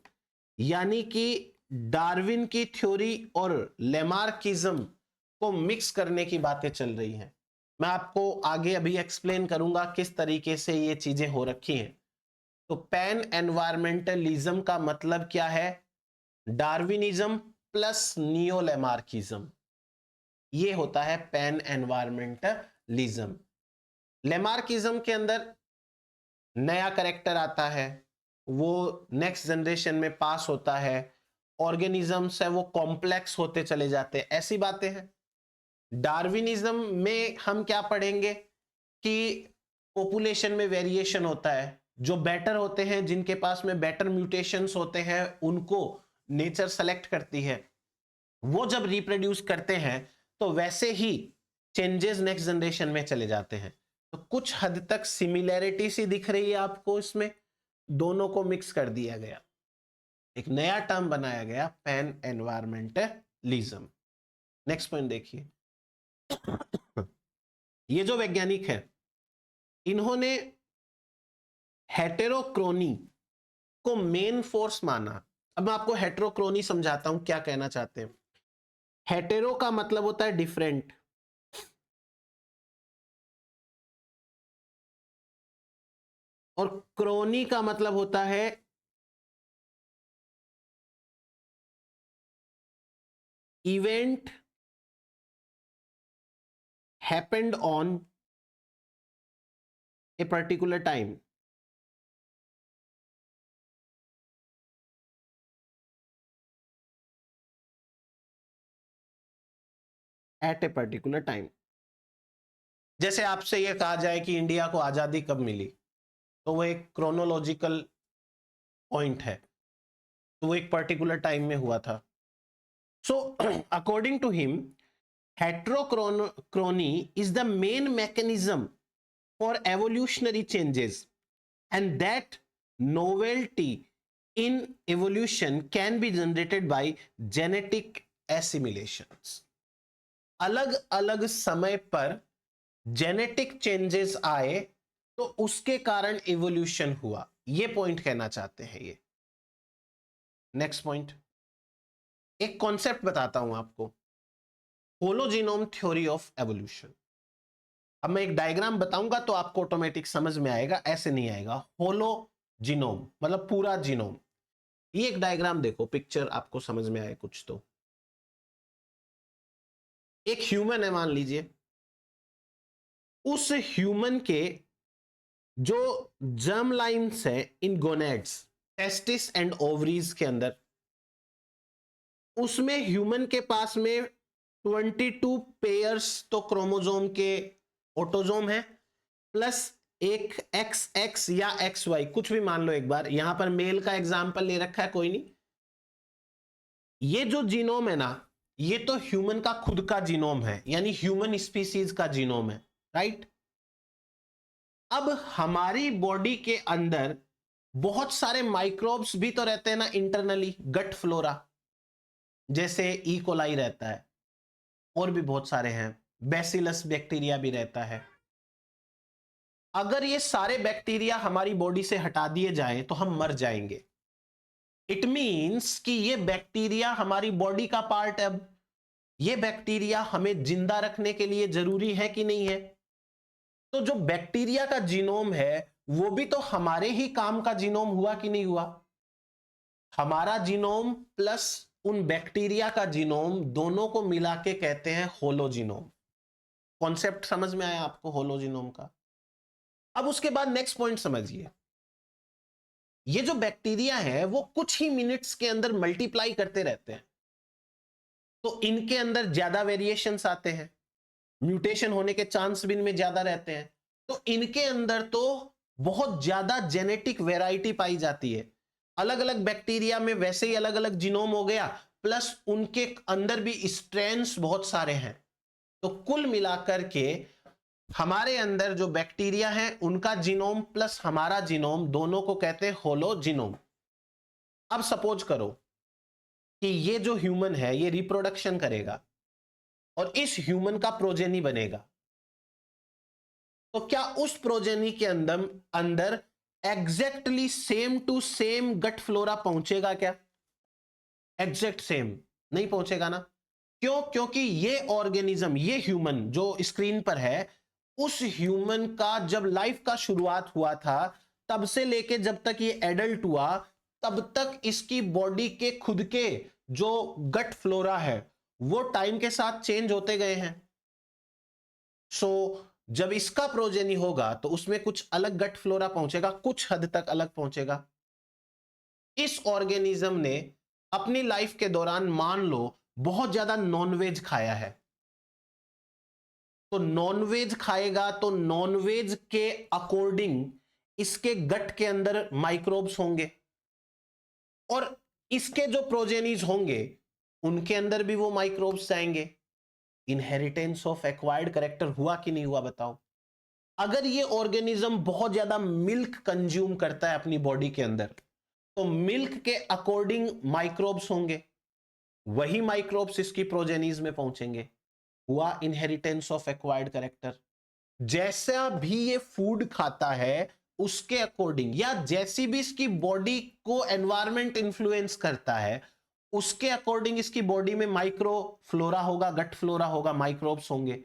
यानी कि डार्विन की थ्योरी और लेमार्किज्म को मिक्स करने की बातें चल रही हैं। मैं आपको आगे अभी एक्सप्लेन करूंगा किस तरीके से ये चीजें हो रखी हैं। तो पैन एनवायरमेंटलिज्म का मतलब क्या है, डार्विनिज्म प्लस नियोलेमार्किज्म, ये होता है पैन एनवायरमेंटलिज्म। लेमार्किज्म के अंदर नया कैरेक्टर आता है, वो नेक्स्ट जनरेशन में पास होता है, ऑर्गेनिजम्स है वो कॉम्प्लेक्स होते चले जाते हैं, ऐसी बातें हैं। डार्विनिज्म में हम क्या पढ़ेंगे कि पॉपुलेशन में वेरिएशन होता है, जो बेटर होते हैं, जिनके पास में बेटर म्यूटेशंस होते हैं, उनको नेचर सेलेक्ट करती है, वो जब रिप्रोड्यूस करते हैं तो वैसे ही चेंजेस नेक्स्ट जनरेशन में चले जाते हैं। तो कुछ हद तक सिमिलैरिटी सी दिख रही है आपको, इसमें दोनों को मिक्स कर दिया गया, एक नया टर्म बनाया गया, पैन एनवायरमेंटलिज्म। नेक्स्ट पॉइंट देखिए, ये जो वैज्ञानिक है, इन्होंने हेटेरोक्रोनी को मेन फोर्स माना। अब मैं आपको हेटेरोक्रोनी समझाता हूं क्या कहना चाहते हैं। हेटेरो का मतलब होता है डिफरेंट, और क्रोनी का मतलब होता है event happened on a particular time. At a particular time. जैसे आपसे यह कहा जाए कि इंडिया को आजादी कब मिली, तो वो एक क्रोनोलॉजिकल पॉइंट है, तो वो एक पर्टिकुलर टाइम में हुआ था। So according to him, heterochrony is the main mechanism for evolutionary changes, and that novelty in evolution can be generated by genetic assimilations. अलग अलग समय पर जेनेटिक चेंजेस आए तो उसके कारण इवोल्यूशन हुआ, ये पॉइंट कहना चाहते हैं ये। नेक्स्ट पॉइंट, एक कॉन्सेप्ट बताता हूं आपको, होलोजीनोम थ्योरी ऑफ एवोल्यूशन। अब मैं एक डायग्राम बताऊंगा तो आपको ऑटोमेटिक समझ में आएगा, ऐसे नहीं आएगा। होलोजीनोम मतलब पूरा जीनोम। ये एक डायग्राम देखो, पिक्चर आपको समझ में आए कुछ तो। एक ह्यूमन है मान लीजिए, उस ह्यूमन के जो जर्म लाइन्स है इन गोनेड्स, टेस्टिस एंड ओवरीज के अंदर, उसमें ह्यूमन के पास में 22 पेयर्स तो क्रोमोसोम के ऑटोजोम है, प्लस एक XX या XY कुछ भी मान लो। एक बार यहां पर मेल का एग्जांपल ले रखा है, कोई नहीं। ये जो जीनोम है ना, ये तो ह्यूमन का खुद का जीनोम है, यानी ह्यूमन स्पीसीज का जीनोम है, राइट। अब हमारी बॉडी के अंदर बहुत सारे माइक्रोब्स भी तो रहते हैं ना इंटरनली, गट फ्लोरा, जैसे ई कोलाई रहता है, और भी बहुत सारे हैं, बैसिलस बैक्टीरिया भी रहता है। अगर ये सारे बैक्टीरिया हमारी बॉडी से हटा दिए जाएं तो हम मर जाएंगे। इट मींस कि ये बैक्टीरिया हमारी बॉडी का पार्ट है। अब ये बैक्टीरिया हमें जिंदा रखने के लिए जरूरी है कि नहीं है? तो जो बैक्टीरिया का जीनोम है वो भी तो हमारे ही काम का जीनोम हुआ कि नहीं हुआ? हमारा जीनोम प्लस उन बैक्टीरिया का जीनोम, दोनों को मिला के कहते हैं होलोजीनोम। कॉन्सेप्ट समझ में आया आपको होलोजीनोम का? अब उसके बाद नेक्स्ट पॉइंट समझिए, ये जो बैक्टीरिया है वो कुछ ही मिनट्स के अंदर मल्टीप्लाई करते रहते हैं, तो इनके अंदर ज्यादा वेरिएशंस आते हैं, म्यूटेशन होने के चांस भी इनमें ज्यादा रहते हैं। तो इनके अंदर तो बहुत ज्यादा जेनेटिक वैरायटी पाई जाती है। अलग अलग बैक्टीरिया में वैसे ही अलग अलग जीनोम हो गया, प्लस उनके अंदर भी स्ट्रेन्स बहुत सारे हैं। तो कुल मिलाकर के हमारे अंदर जो बैक्टीरिया है उनका जीनोम प्लस हमारा जीनोम, दोनों को कहते हैं होलोजीनोम। अब सपोज करो कि ये जो ह्यूमन है ये रिप्रोडक्शन करेगा और इस ह्यूमन का प्रोजेनी बनेगा, तो क्या उस प्रोजेनी के अंदर अंदर exactly same to same gut flora पहुंचेगा क्या? एग्जैक्ट सेम नहीं पहुंचेगा ना। क्यों? क्योंकि ये ऑर्गेनिज्म, ये ह्यूमन जो स्क्रीन पर है, उस ह्यूमन का जब लाइफ का शुरुआत हुआ था तब से लेके जब तक ये एडल्ट हुआ तब तक इसकी बॉडी के खुद के जो गट फ्लोरा है वो टाइम के साथ चेंज होते गए हैं। सो जब इसका प्रोजेनी होगा तो उसमें कुछ अलग गट फ्लोरा पहुंचेगा, कुछ हद तक अलग पहुंचेगा। इस ऑर्गेनिज्म ने अपनी लाइफ के दौरान मान लो बहुत ज्यादा नॉनवेज खाया है, तो नॉनवेज खाएगा तो नॉनवेज के अकॉर्डिंग इसके गट के अंदर माइक्रोब्स होंगे, और इसके जो प्रोजेनीज होंगे उनके अंदर भी वो माइक्रोब्स जाएंगे। इनहेरिटेंस ऑफ एक्वायर्ड कैरेक्टर हुआ कि नहीं हुआ बताओ? अगर ये ऑर्गेनिज्म बहुत ज्यादा मिल्क कंज्यूम करता है अपनी बॉडी के अंदर, तो मिल्क के अकॉर्डिंग माइक्रोब्स होंगे, वही माइक्रोब्स इसकी प्रोजेनीज में पहुंचेंगे। हुआ इनहेरिटेंस ऑफ एक्वायर्ड कैरेक्टर। जैसा भी ये फूड खाता है उसके अकॉर्डिंग, या जैसी भी इसकी बॉडी को एनवायरनमेंट इंफ्लुएंस करता है उसके अकॉर्डिंग इसकी बॉडी में माइक्रो फ्लोरा होगा, गट फ्लोरा होगा, माइक्रोब्स होंगे,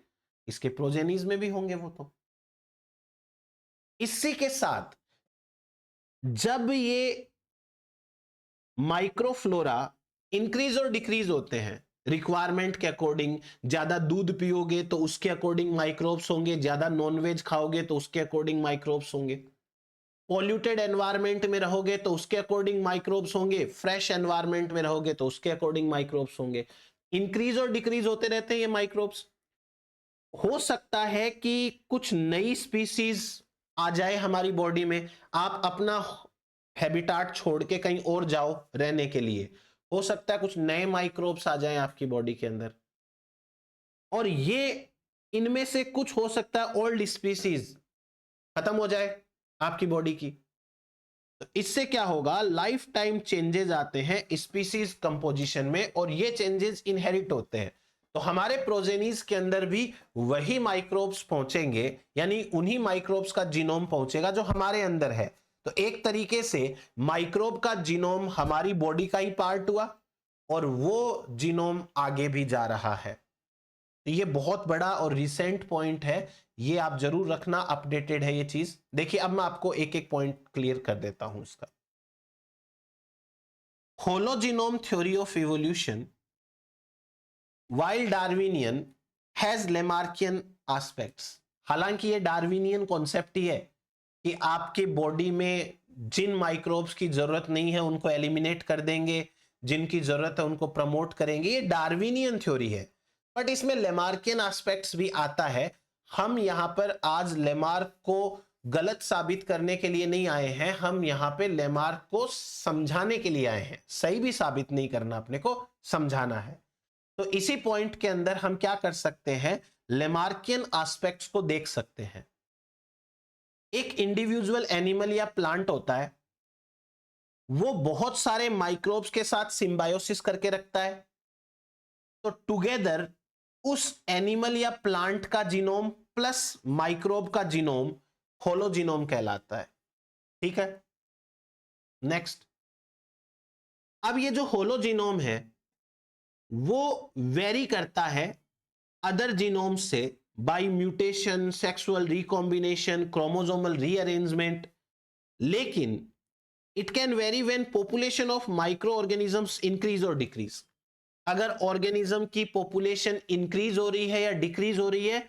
इसके प्रोजेनीज में भी होंगे वो। तो इसी के साथ जब ये माइक्रोफ्लोरा इंक्रीज और डिक्रीज होते हैं रिक्वायरमेंट के अकॉर्डिंग, ज्यादा दूध पियोगे तो उसके अकॉर्डिंग माइक्रोब्स होंगे, ज्यादा नॉनवेज खाओगे तो उसके अकॉर्डिंग माइक्रोब्स होंगे, पॉल्यूटेड एनवायरनमेंट में रहोगे तो उसके अकॉर्डिंग माइक्रोब्स होंगे, फ्रेश एनवायरनमेंट में रहोगे तो उसके अकॉर्डिंग माइक्रोब्स होंगे। इंक्रीज और डिक्रीज होते रहते हैं ये माइक्रोब्स। हो सकता है कि कुछ नई स्पीसीज आ जाए हमारी बॉडी में, आप अपना हैबिटाट छोड़ के कहीं और जाओ रहने के लिए, हो सकता है कुछ नए माइक्रोब्स आ जाएं आपकी बॉडी के अंदर, और ये इनमें से कुछ हो सकता है ओल्ड स्पीसीज खत्म हो जाए आपकी बॉडी की। तो इससे क्या होगा, लाइफ टाइम चेंजेस आते हैं स्पीसीज कंपोजिशन में, और ये चेंजेस इनहेरिट होते हैं। तो हमारे प्रोजेनीज के अंदर भी वही माइक्रोब्स पहुंचेंगे, यानी उन्हीं माइक्रोब्स का जीनोम पहुंचेगा जो हमारे अंदर है। तो एक तरीके से माइक्रोब का जीनोम हमारी बॉडी का ही पार्ट हुआ, और वो जीनोम आगे भी जा रहा है। तो ये बहुत बड़ा और रिसेंट पॉइंट है, ये आप जरूर रखना, अपडेटेड है ये चीज। देखिए अब मैं आपको एक एक पॉइंट क्लियर कर देता हूं इसका। Hologenome theory of evolution while Darwinian has Lamarckian aspects. हालांकि ये डार्विनियन कॉन्सेप्ट ही है कि आपके बॉडी में जिन माइक्रोब्स की जरूरत नहीं है उनको एलिमिनेट कर देंगे, जिनकी जरूरत है उनको प्रमोट करेंगे, ये डार्विनियन थ्योरी है। बट इसमें लेमार्कियन एस्पेक्ट्स भी आता है। हम यहां पर आज लेमार्क को गलत साबित करने के लिए नहीं आए हैं, हम यहां पे लेमार्क को समझाने के लिए आए हैं। सही भी साबित नहीं करना, अपने को समझाना है। तो इसी पॉइंट के अंदर हम क्या कर सकते हैं, लेमार्कियन एस्पेक्ट्स को देख सकते हैं। एक इंडिविजुअल एनिमल या प्लांट होता है, वो बहुत सारे माइक्रोब्स के साथ सिंबायोसिस करके रखता है। तो टुगेदर उस एनिमल या प्लांट का जीनोम प्लस माइक्रोब का जीनोम होलोजीनोम कहलाता है। ठीक है, नेक्स्ट। अब ये जो होलोजीनोम है वो वेरी करता है अदर जीनोम से by mutation, sexual recombination, chromosomal rearrangement, लेकिन it can vary when population of microorganisms increase और डिक्रीज। अगर ऑर्गेनिज्म की पॉपुलेशन इंक्रीज हो रही है या डिक्रीज हो रही है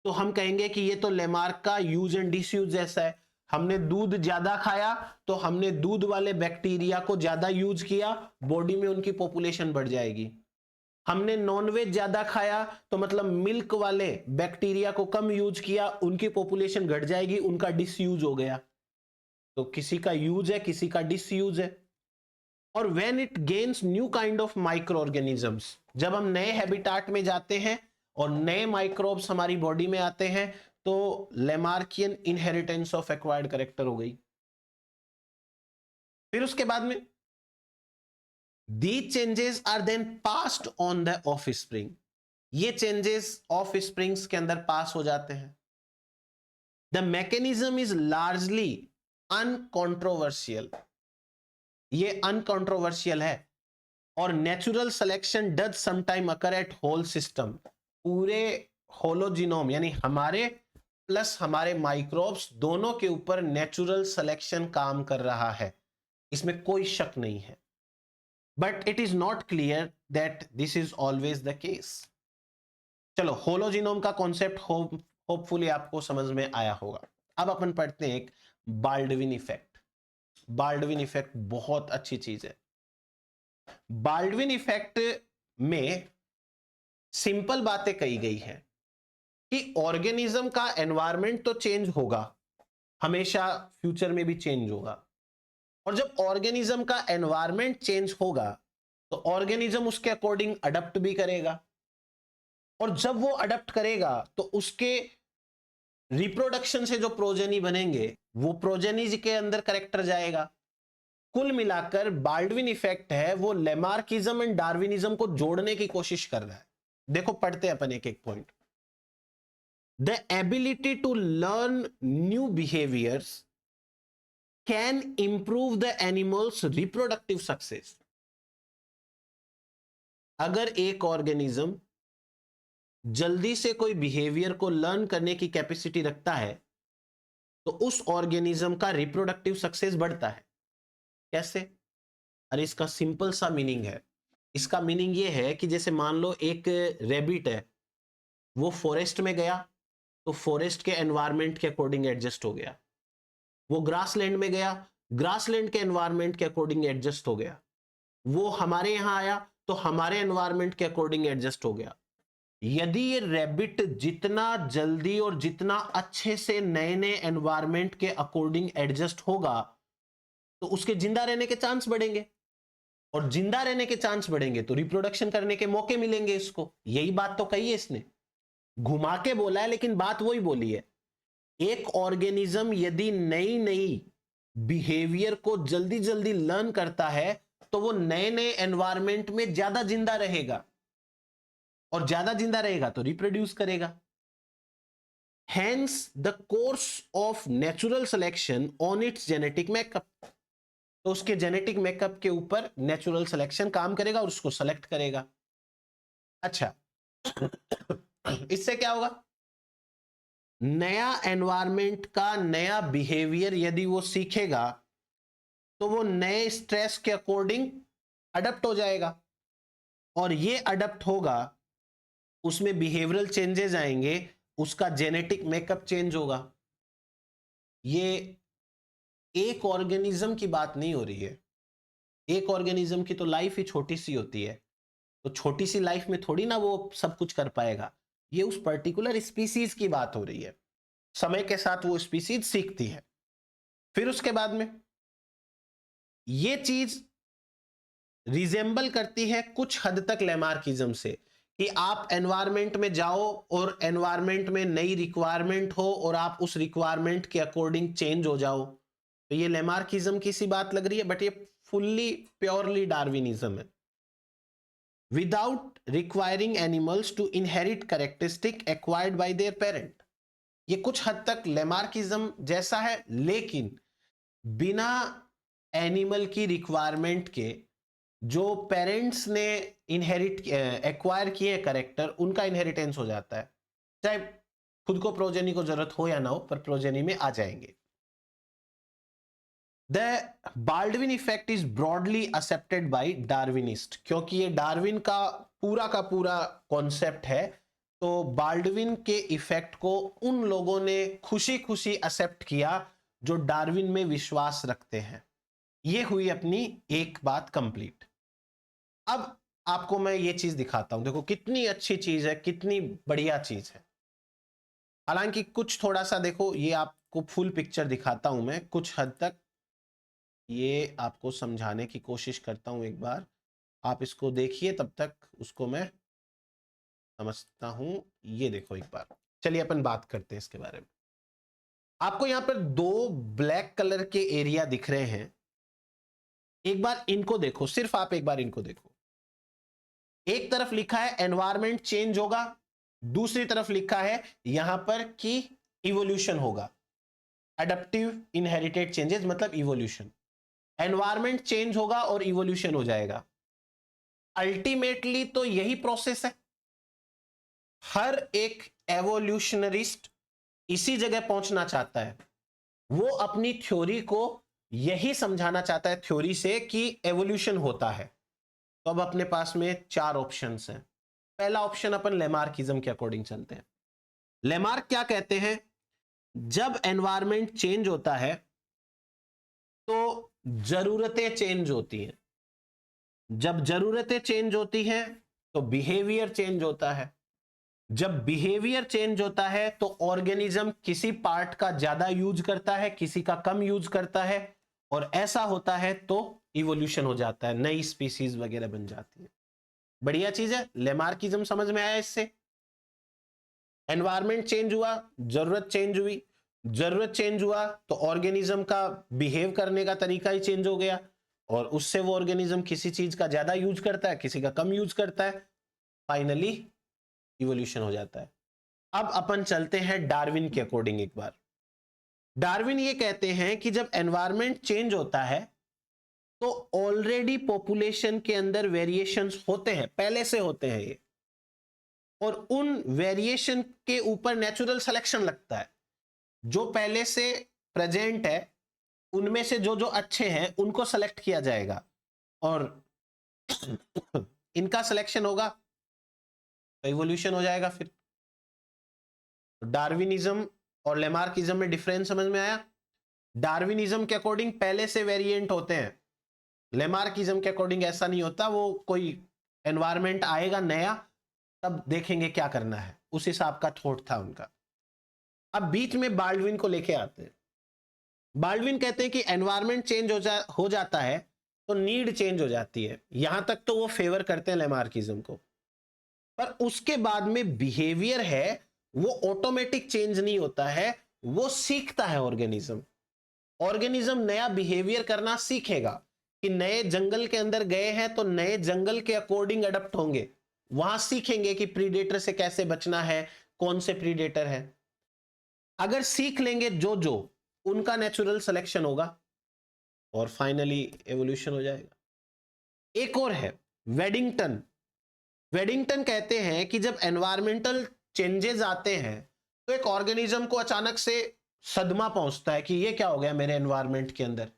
तो हम कहेंगे कि ये तो लेमार्क का यूज एंड डिसयूज जैसा है। हमने दूध ज्यादा खाया तो हमने दूध वाले बैक्टीरिया को ज्यादा यूज किया, बॉडी में उनकी पॉपुलेशन बढ़ जाएगी। हमने नॉनवेज ज्यादा खाया तो मतलब मिल्क वाले बैक्टीरिया को कम यूज किया, उनकी पॉपुलेशन घट जाएगी, उनका डिसयूज हो गया। तो किसी का यूज है, किसी का डिसयूज है। और when it gains new kind of micro organisms, जब हम नए हैबिटाट में जाते हैं और नए माइक्रोब्स हमारी बॉडी में आते हैं, तो लेमार्कियन इनहेरिटेंस ऑफ एक्वायर्ड कैरेक्टर हो गई। फिर उसके बाद में these changes are then passed on the offspring। ये चेंजेस ऑफ स्प्रिंग्स के अंदर पास हो जाते हैं। The mechanism is largely uncontroversial, ये अनकॉन्ट्रोवर्शियल है। और natural selection does sometime occur at whole system. पूरे होलोजीनोम यानी हमारे प्लस हमारे माइक्रोब्स दोनों के ऊपर नेचुरल सिलेक्शन काम कर रहा है, इसमें कोई शक नहीं है। But it is not clear that this is always the case. चलो, होलोजीनोम का कॉन्सेप्ट होपफुली आपको समझ में आया होगा। अब अपन पढ़ते हैं एक बाल्डविन इफेक्ट। बाल्डविन इफेक्ट बहुत अच्छी चीज है। बाल्डविन इफेक्ट में सिंपल बातें कही गई हैं कि ऑर्गेनिज्म का एनवायरनमेंट तो चेंज होगा, हमेशा फ्यूचर में भी चेंज होगा, और जब ऑर्गेनिज्म का एनवायरनमेंट चेंज होगा तो ऑर्गेनिज्म उसके अकॉर्डिंग अडप्ट भी करेगा, और जब वो अडप्ट करेगा तो उसके रिप्रोडक्शन से जो प्रोजेनी बनेंगे वो प्रोजेनी के अंदर करेक्टर जाएगा। कुल मिलाकर बाल्डविन इफेक्ट है वो लेमार्किज्म एंड डार्विनिज्म को जोड़ने की कोशिश कर रहा है। देखो पढ़ते हैं अपन एक एक point. The ability to learn new behaviours can improve the animals reproductive success. अगर एक ऑर्गेनिज्म जल्दी से कोई बिहेवियर को लर्न करने की कैपेसिटी रखता है तो उस ऑर्गेनिज्म का रिप्रोडक्टिव सक्सेस बढ़ता है। कैसे? अरे इसका सिंपल सा मीनिंग है। इसका मीनिंग ये है कि जैसे मान लो एक रैबिट है, वो फॉरेस्ट में गया तो फॉरेस्ट के एनवायरनमेंट के अकॉर्डिंग एडजस्ट हो गया। वो ग्रासलैंड में गया, ग्रासलैंड के एनवायरनमेंट के अकॉर्डिंग एडजस्ट हो गया। वो हमारे यहां आया तो हमारे एनवायरनमेंट के अकॉर्डिंग एडजस्ट हो गया। यदि ये रैबिट जितना जल्दी और जितना अच्छे से नए नए एनवायरनमेंट के अकॉर्डिंग एडजस्ट होगा तो उसके जिंदा रहने के चांस बढ़ेंगे, और जिंदा रहने के चांस बढ़ेंगे तो रिप्रोडक्शन करने के मौके मिलेंगे इसको। यही बात तो कही है इसने, घुमा के बोला है लेकिन बात वही बोली है। एक ऑर्गेनिज्म यदि नई नई बिहेवियर को जल्दी जल्दी लर्न करता है तो वो नए नए एनवायरनमेंट में ज्यादा जिंदा रहेगा, और ज्यादा जिंदा रहेगा तो रिप्रोड्यूस करेगा। Hence the course of natural selection on its genetic makeup, तो उसके जेनेटिक मेकअप के ऊपर नेचुरल सिलेक्शन काम करेगा और उसको सेलेक्ट करेगा। अच्छा इससे क्या होगा? नया एनवायरनमेंट का नया बिहेवियर यदि वो सीखेगा तो वो नए स्ट्रेस के अकॉर्डिंग अडप्ट हो जाएगा, और ये अडप्ट होगा, उसमें बिहेवियरल चेंजेस आएंगे, उसका जेनेटिक मेकअप चेंज होगा। ये एक ऑर्गेनिज्म की बात नहीं हो रही है। एक ऑर्गेनिज्म की तो लाइफ ही छोटी सी होती है, तो छोटी सी लाइफ में थोड़ी ना वो सब कुछ कर पाएगा। ये उस पर्टिकुलर स्पीसीज की बात हो रही है। समय के साथ वो स्पीसीज सीखती है, फिर उसके बाद में ये चीज रिजेंबल करती है कुछ हद तक लेमार्किज्म से, कि आप एनवायरनमेंट में जाओ और एनवायरनमेंट में नई रिक्वायरमेंट हो और आप उस रिक्वायरमेंट के अकॉर्डिंग चेंज हो जाओ। तो ये लेमार्किज्म की सी बात लग रही है, बट ये फुल्ली प्योरली डार्विनिज्म है। Without requiring animals to inherit characteristic acquired by their parent. ये कुछ हद तक लेमार्किज्म जैसा है, लेकिन बिना एनिमल की रिक्वायरमेंट के जो पेरेंट्स ने इनहेरिट एक्वायर किए कैरेक्टर, उनका इनहेरिटेंस हो जाता है, चाहे खुद को प्रोजेनी को जरूरत हो या ना हो, पर प्रोजेनी में आ जाएंगे। The Baldwin effect is broadly accepted by Darwinist, क्योंकि ये डार्विन का पूरा कॉन्सेप्ट है, तो बाल्डविन के इफेक्ट को उन लोगों ने खुशी खुशी एक्सेप्ट किया जो डार्विन में विश्वास रखते हैं। ये हुई अपनी एक बात कंप्लीट। अब आपको मैं ये चीज दिखाता हूं, देखो कितनी अच्छी चीज है, कितनी बढ़िया चीज है। हालांकि कुछ थोड़ा सा देखो, ये आपको फुल पिक्चर दिखाता हूं मैं कुछ हद तक, ये आपको समझाने की कोशिश करता हूं। एक बार आप इसको देखिए, तब तक उसको मैं समझता हूं। ये देखो एक बार, चलिए अपन बात करते हैं इसके बारे में। आपको यहां पर दो ब्लैक कलर के एरिया दिख रहे हैं, एक बार इनको देखो, सिर्फ आप एक बार इनको देखो। एक तरफ लिखा है एनवायरनमेंट चेंज होगा, दूसरी तरफ लिखा है यहां पर कि इवोल्यूशन होगा। एडप्टिव इनहेरिटेड चेंजेस मतलब इवोल्यूशन। एनवायरनमेंट चेंज होगा और इवोल्यूशन हो जाएगा। अल्टीमेटली तो यही प्रोसेस है। हर एक एवोल्यूशनरिस्ट इसी जगह पहुंचना चाहता है। वो अपनी थ्योरी को यही समझाना चाहता है थ्योरी से कि एवोल्यूशन होता है। तो अब अपने पास में चार ऑप्शंस हैं। पहला ऑप्शन अपन लेमार्किज्म के अकॉर्डिंग चलते हैं। लेमार्क क्या कहते हैं? जब एनवायरनमेंट चेंज होता है तो जरूरतें चेंज होती हैं। जब जरूरतें चेंज होती हैं तो बिहेवियर चेंज होता है। जब बिहेवियर चेंज होता है तो ऑर्गेनिज्म किसी पार्ट का ज्यादा यूज करता है, किसी का कम यूज करता है, और ऐसा होता है तो इवोल्यूशन हो जाता है, नई स्पीसीज वगैरह बन जाती है। बढ़िया चीज है। लेमार्किज्म समझ में आया इससे? एनवायरमेंट चेंज हुआ, जरूरत चेंज हुई, जरूरत चेंज हुआ तो ऑर्गेनिज्म का बिहेव करने का तरीका ही चेंज हो गया, और उससे वो ऑर्गेनिज्म किसी चीज का ज्यादा यूज करता है, किसी का कम यूज करता है, फाइनली इवोल्यूशन हो जाता है। अब अपन चलते हैं डार्विन के अकॉर्डिंग एक बार। डार्विन ये कहते हैं कि जब एनवायरमेंट चेंज होता है तो ऑलरेडी पॉपुलेशन के अंदर वेरिएशंस होते हैं, पहले से होते हैं ये, और उन वेरिएशन के ऊपर नेचुरल सिलेक्शन लगता है। जो पहले से प्रेजेंट है उनमें से जो जो अच्छे हैं उनको सेलेक्ट किया जाएगा, और इनका सिलेक्शन होगा तो इवोल्यूशन हो जाएगा। फिर डार्विनिज्म और लेमार्किज्म में डिफरेंस समझ में आया? डार्विनिज्म के अकॉर्डिंग पहले से वेरिएंट होते हैं, लेमार्किज्म के अकॉर्डिंग ऐसा नहीं होता, वो कोई एनवायरमेंट आएगा नया तब देखेंगे क्या करना है, उस हिसाब का थॉट था उनका। अब बीच में बाल्डविन को लेके आते हैं। बाल्डविन कहते हैं कि एनवायरमेंट चेंज हो जाता है तो नीड चेंज हो जाती है, यहां तक तो वो फेवर करते हैं लेमार्किज्म को, पर उसके बाद में बिहेवियर है वो ऑटोमेटिक चेंज नहीं होता है, वो सीखता है ऑर्गेनिज्म। ऑर्गेनिज्म नया बिहेवियर करना सीखेगा कि नए जंगल के अंदर गए हैं तो नए जंगल के अकॉर्डिंग अडप्ट होंगे, वहां सीखेंगे कि प्रीडेटर से कैसे बचना है, कौन से प्रीडेटर है। अगर सीख लेंगे जो जो, उनका नेचुरल सिलेक्शन होगा और फाइनली एवोल्यूशन हो जाएगा। एक और है वेडिंगटन। वेडिंगटन कहते हैं कि जब एनवायरमेंटल चेंजेस आते हैं तो एक ऑर्गेनिज्म को अचानक से सदमा पहुंचता है कि ये क्या हो गया मेरे एनवायरमेंट के अंदर,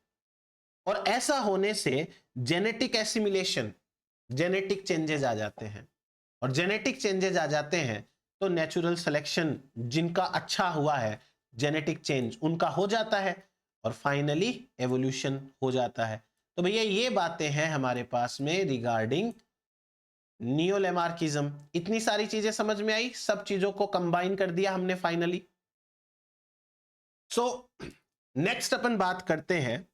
और ऐसा होने से जेनेटिक एसिमिलेशन, जेनेटिक चेंजेस आ जाते हैं, और जेनेटिक चेंजेस आ जाते हैं तो नेचुरल सिलेक्शन जिनका अच्छा हुआ है, जेनेटिक चेंज उनका हो जाता है, और फाइनली एवोल्यूशन हो जाता है। तो भैया ये बातें हैं हमारे पास में रिगार्डिंग नियोलेमार्किज्म। इतनी सारी चीजें समझ में आई, सब चीजों को कंबाइन कर दिया हमने फाइनली। सो नेक्स्ट अपन बात करते हैं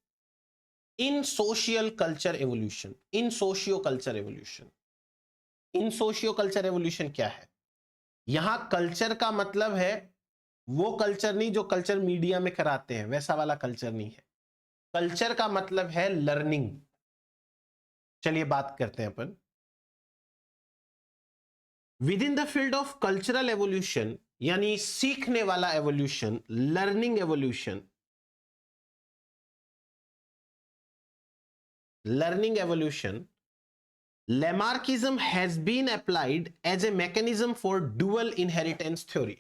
इन सोशियल कल्चर एवोल्यूशन। इन सोशियो कल्चर एवोल्यूशन, इन सोशियो कल्चर एवोल्यूशन क्या है? यहां कल्चर का मतलब है वो कल्चर नहीं जो कल्चर मीडिया में कराते हैं, वैसा वाला कल्चर नहीं है। कल्चर का मतलब है लर्निंग। चलिए बात करते हैं अपन। Within the field of cultural evolution, यानी सीखने वाला evolution, learning evolution, learning evolution, Lamarckism has been applied as a mechanism for dual inheritance theory।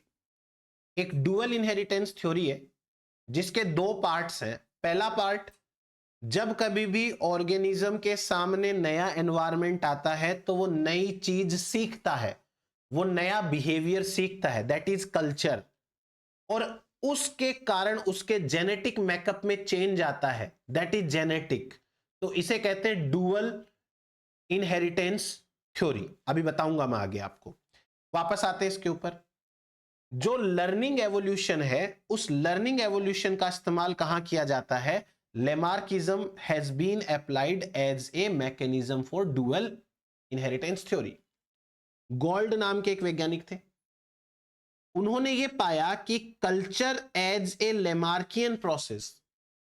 एक dual inheritance theory है जिसके दो पार्ट्स हैं। पहला पार्ट, जब कभी भी ऑर्गेनिज्म के सामने नया एनवायरनमेंट आता है तो वो नई चीज सीखता है, वो नया बिहेवियर सीखता है, दैट इज कल्चर, और उसके कारण उसके जेनेटिक मेकअप में चेंज आता है, दैट इज जेनेटिक। तो इसे कहते हैं डुअल इनहेरिटेंस थ्योरी। अभी बताऊंगा मैं आगे आपको। वापस आते हैं इसके ऊपर। जो लर्निंग एवोल्यूशन है उस लर्निंग एवोल्यूशन का इस्तेमाल कहां किया जाता है? Lamarckism has been applied as a mechanism for dual inheritance theory. Gould नाम के एक वैज्ञानिक थे, उन्होंने ये पाया कि culture as a Lamarckian process,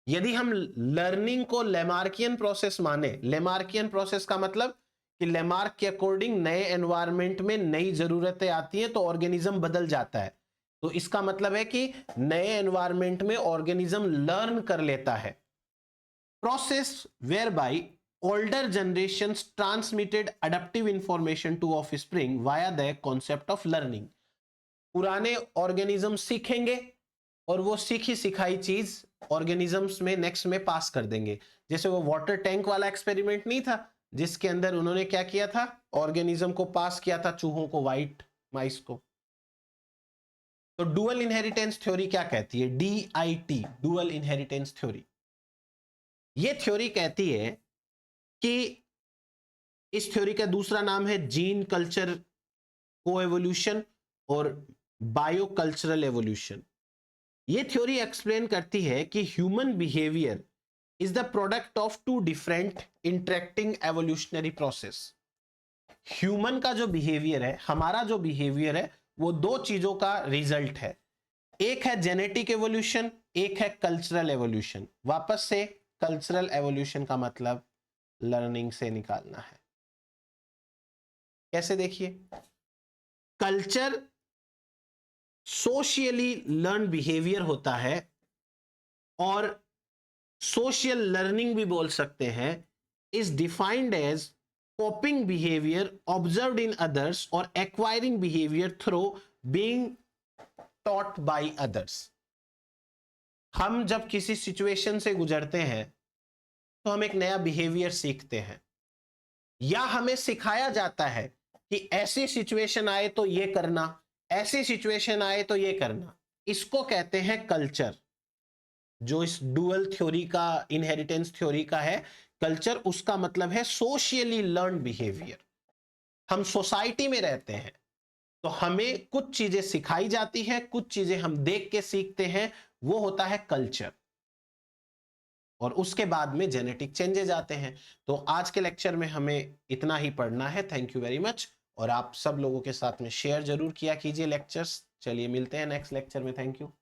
यदि हम लर्निंग को लेमार्कियन प्रोसेस माने, लेमार्कियन प्रोसेस का मतलब कि लेमार्क के अकॉर्डिंग नए एनवायरनमेंट में नई जरूरतें आती हैं तो ऑर्गेनिज्म बदल जाता है, तो इसका मतलब है कि नए एनवायरनमेंट में ऑर्गेनिज्म लर्न कर लेता है। Process whereby older generations transmitted adaptive information to offspring via the concept of learning। पुराने ऑर्गेनिज्म सीखेंगे और वो सीखी सिखाई चीज ऑर्गेनिजम्स में नेक्स्ट में पास कर देंगे। जैसे वो वाटर टैंक वाला एक्सपेरिमेंट नहीं था जिसके अंदर उन्होंने क्या किया था, ऑर्गेनिज्म को पास किया था, चूहों को, व्हाइट माइस को। तो डुअल इनहेरिटेंस थ्योरी क्या कहती है? DIT, dual inheritance theory. ये थ्योरी कहती है कि इस थ्योरी का दूसरा नाम है जीन कल्चर कोएवोल्यूशन, और बायोकल्चरल एवोल्यूशन। ये थ्योरी एक्सप्लेन करती है कि human behaviour is the product of two different interacting evolutionary process. Human का जो बिहेवियर है, हमारा जो बिहेवियर है, वो दो चीजों का रिजल्ट है। एक है जेनेटिक एवोल्यूशन, एक है कल्चरल एवोल्यूशन। वापस से कल्चरल एवोल्यूशन का मतलब लर्निंग से निकालना है। कैसे? देखिए, कल्चर सोशियली लर्न बिहेवियर होता है और सोशल लर्निंग भी बोल सकते हैं, is defined as copying behaviour observed in others और acquiring behaviour through being taught by others. हम जब किसी सिचुएशन से गुजरते हैं तो हम एक नया बिहेवियर सीखते हैं, या हमें सिखाया जाता है कि ऐसी सिचुएशन आए तो ये करना, ऐसी सिचुएशन आए तो ये करना। इसको कहते हैं कल्चर। जो इस डुअल थ्योरी का, इनहेरिटेंस थ्योरी का है कल्चर, उसका मतलब है सोशियली लर्न बिहेवियर। हम सोसाइटी में रहते हैं तो हमें कुछ चीजें सिखाई जाती हैं, कुछ चीजें हम देख के सीखते हैं, वो होता है कल्चर। और उसके बाद में जेनेटिक चेंजेस आते हैं। तो आज के लेक्चर में हमें इतना ही पढ़ना है। Thank you very much. और आप सब लोगों के साथ में शेयर जरूर किया कीजिए लेक्चर्स। चलिए मिलते हैं नेक्स्ट लेक्चर में। Thank you.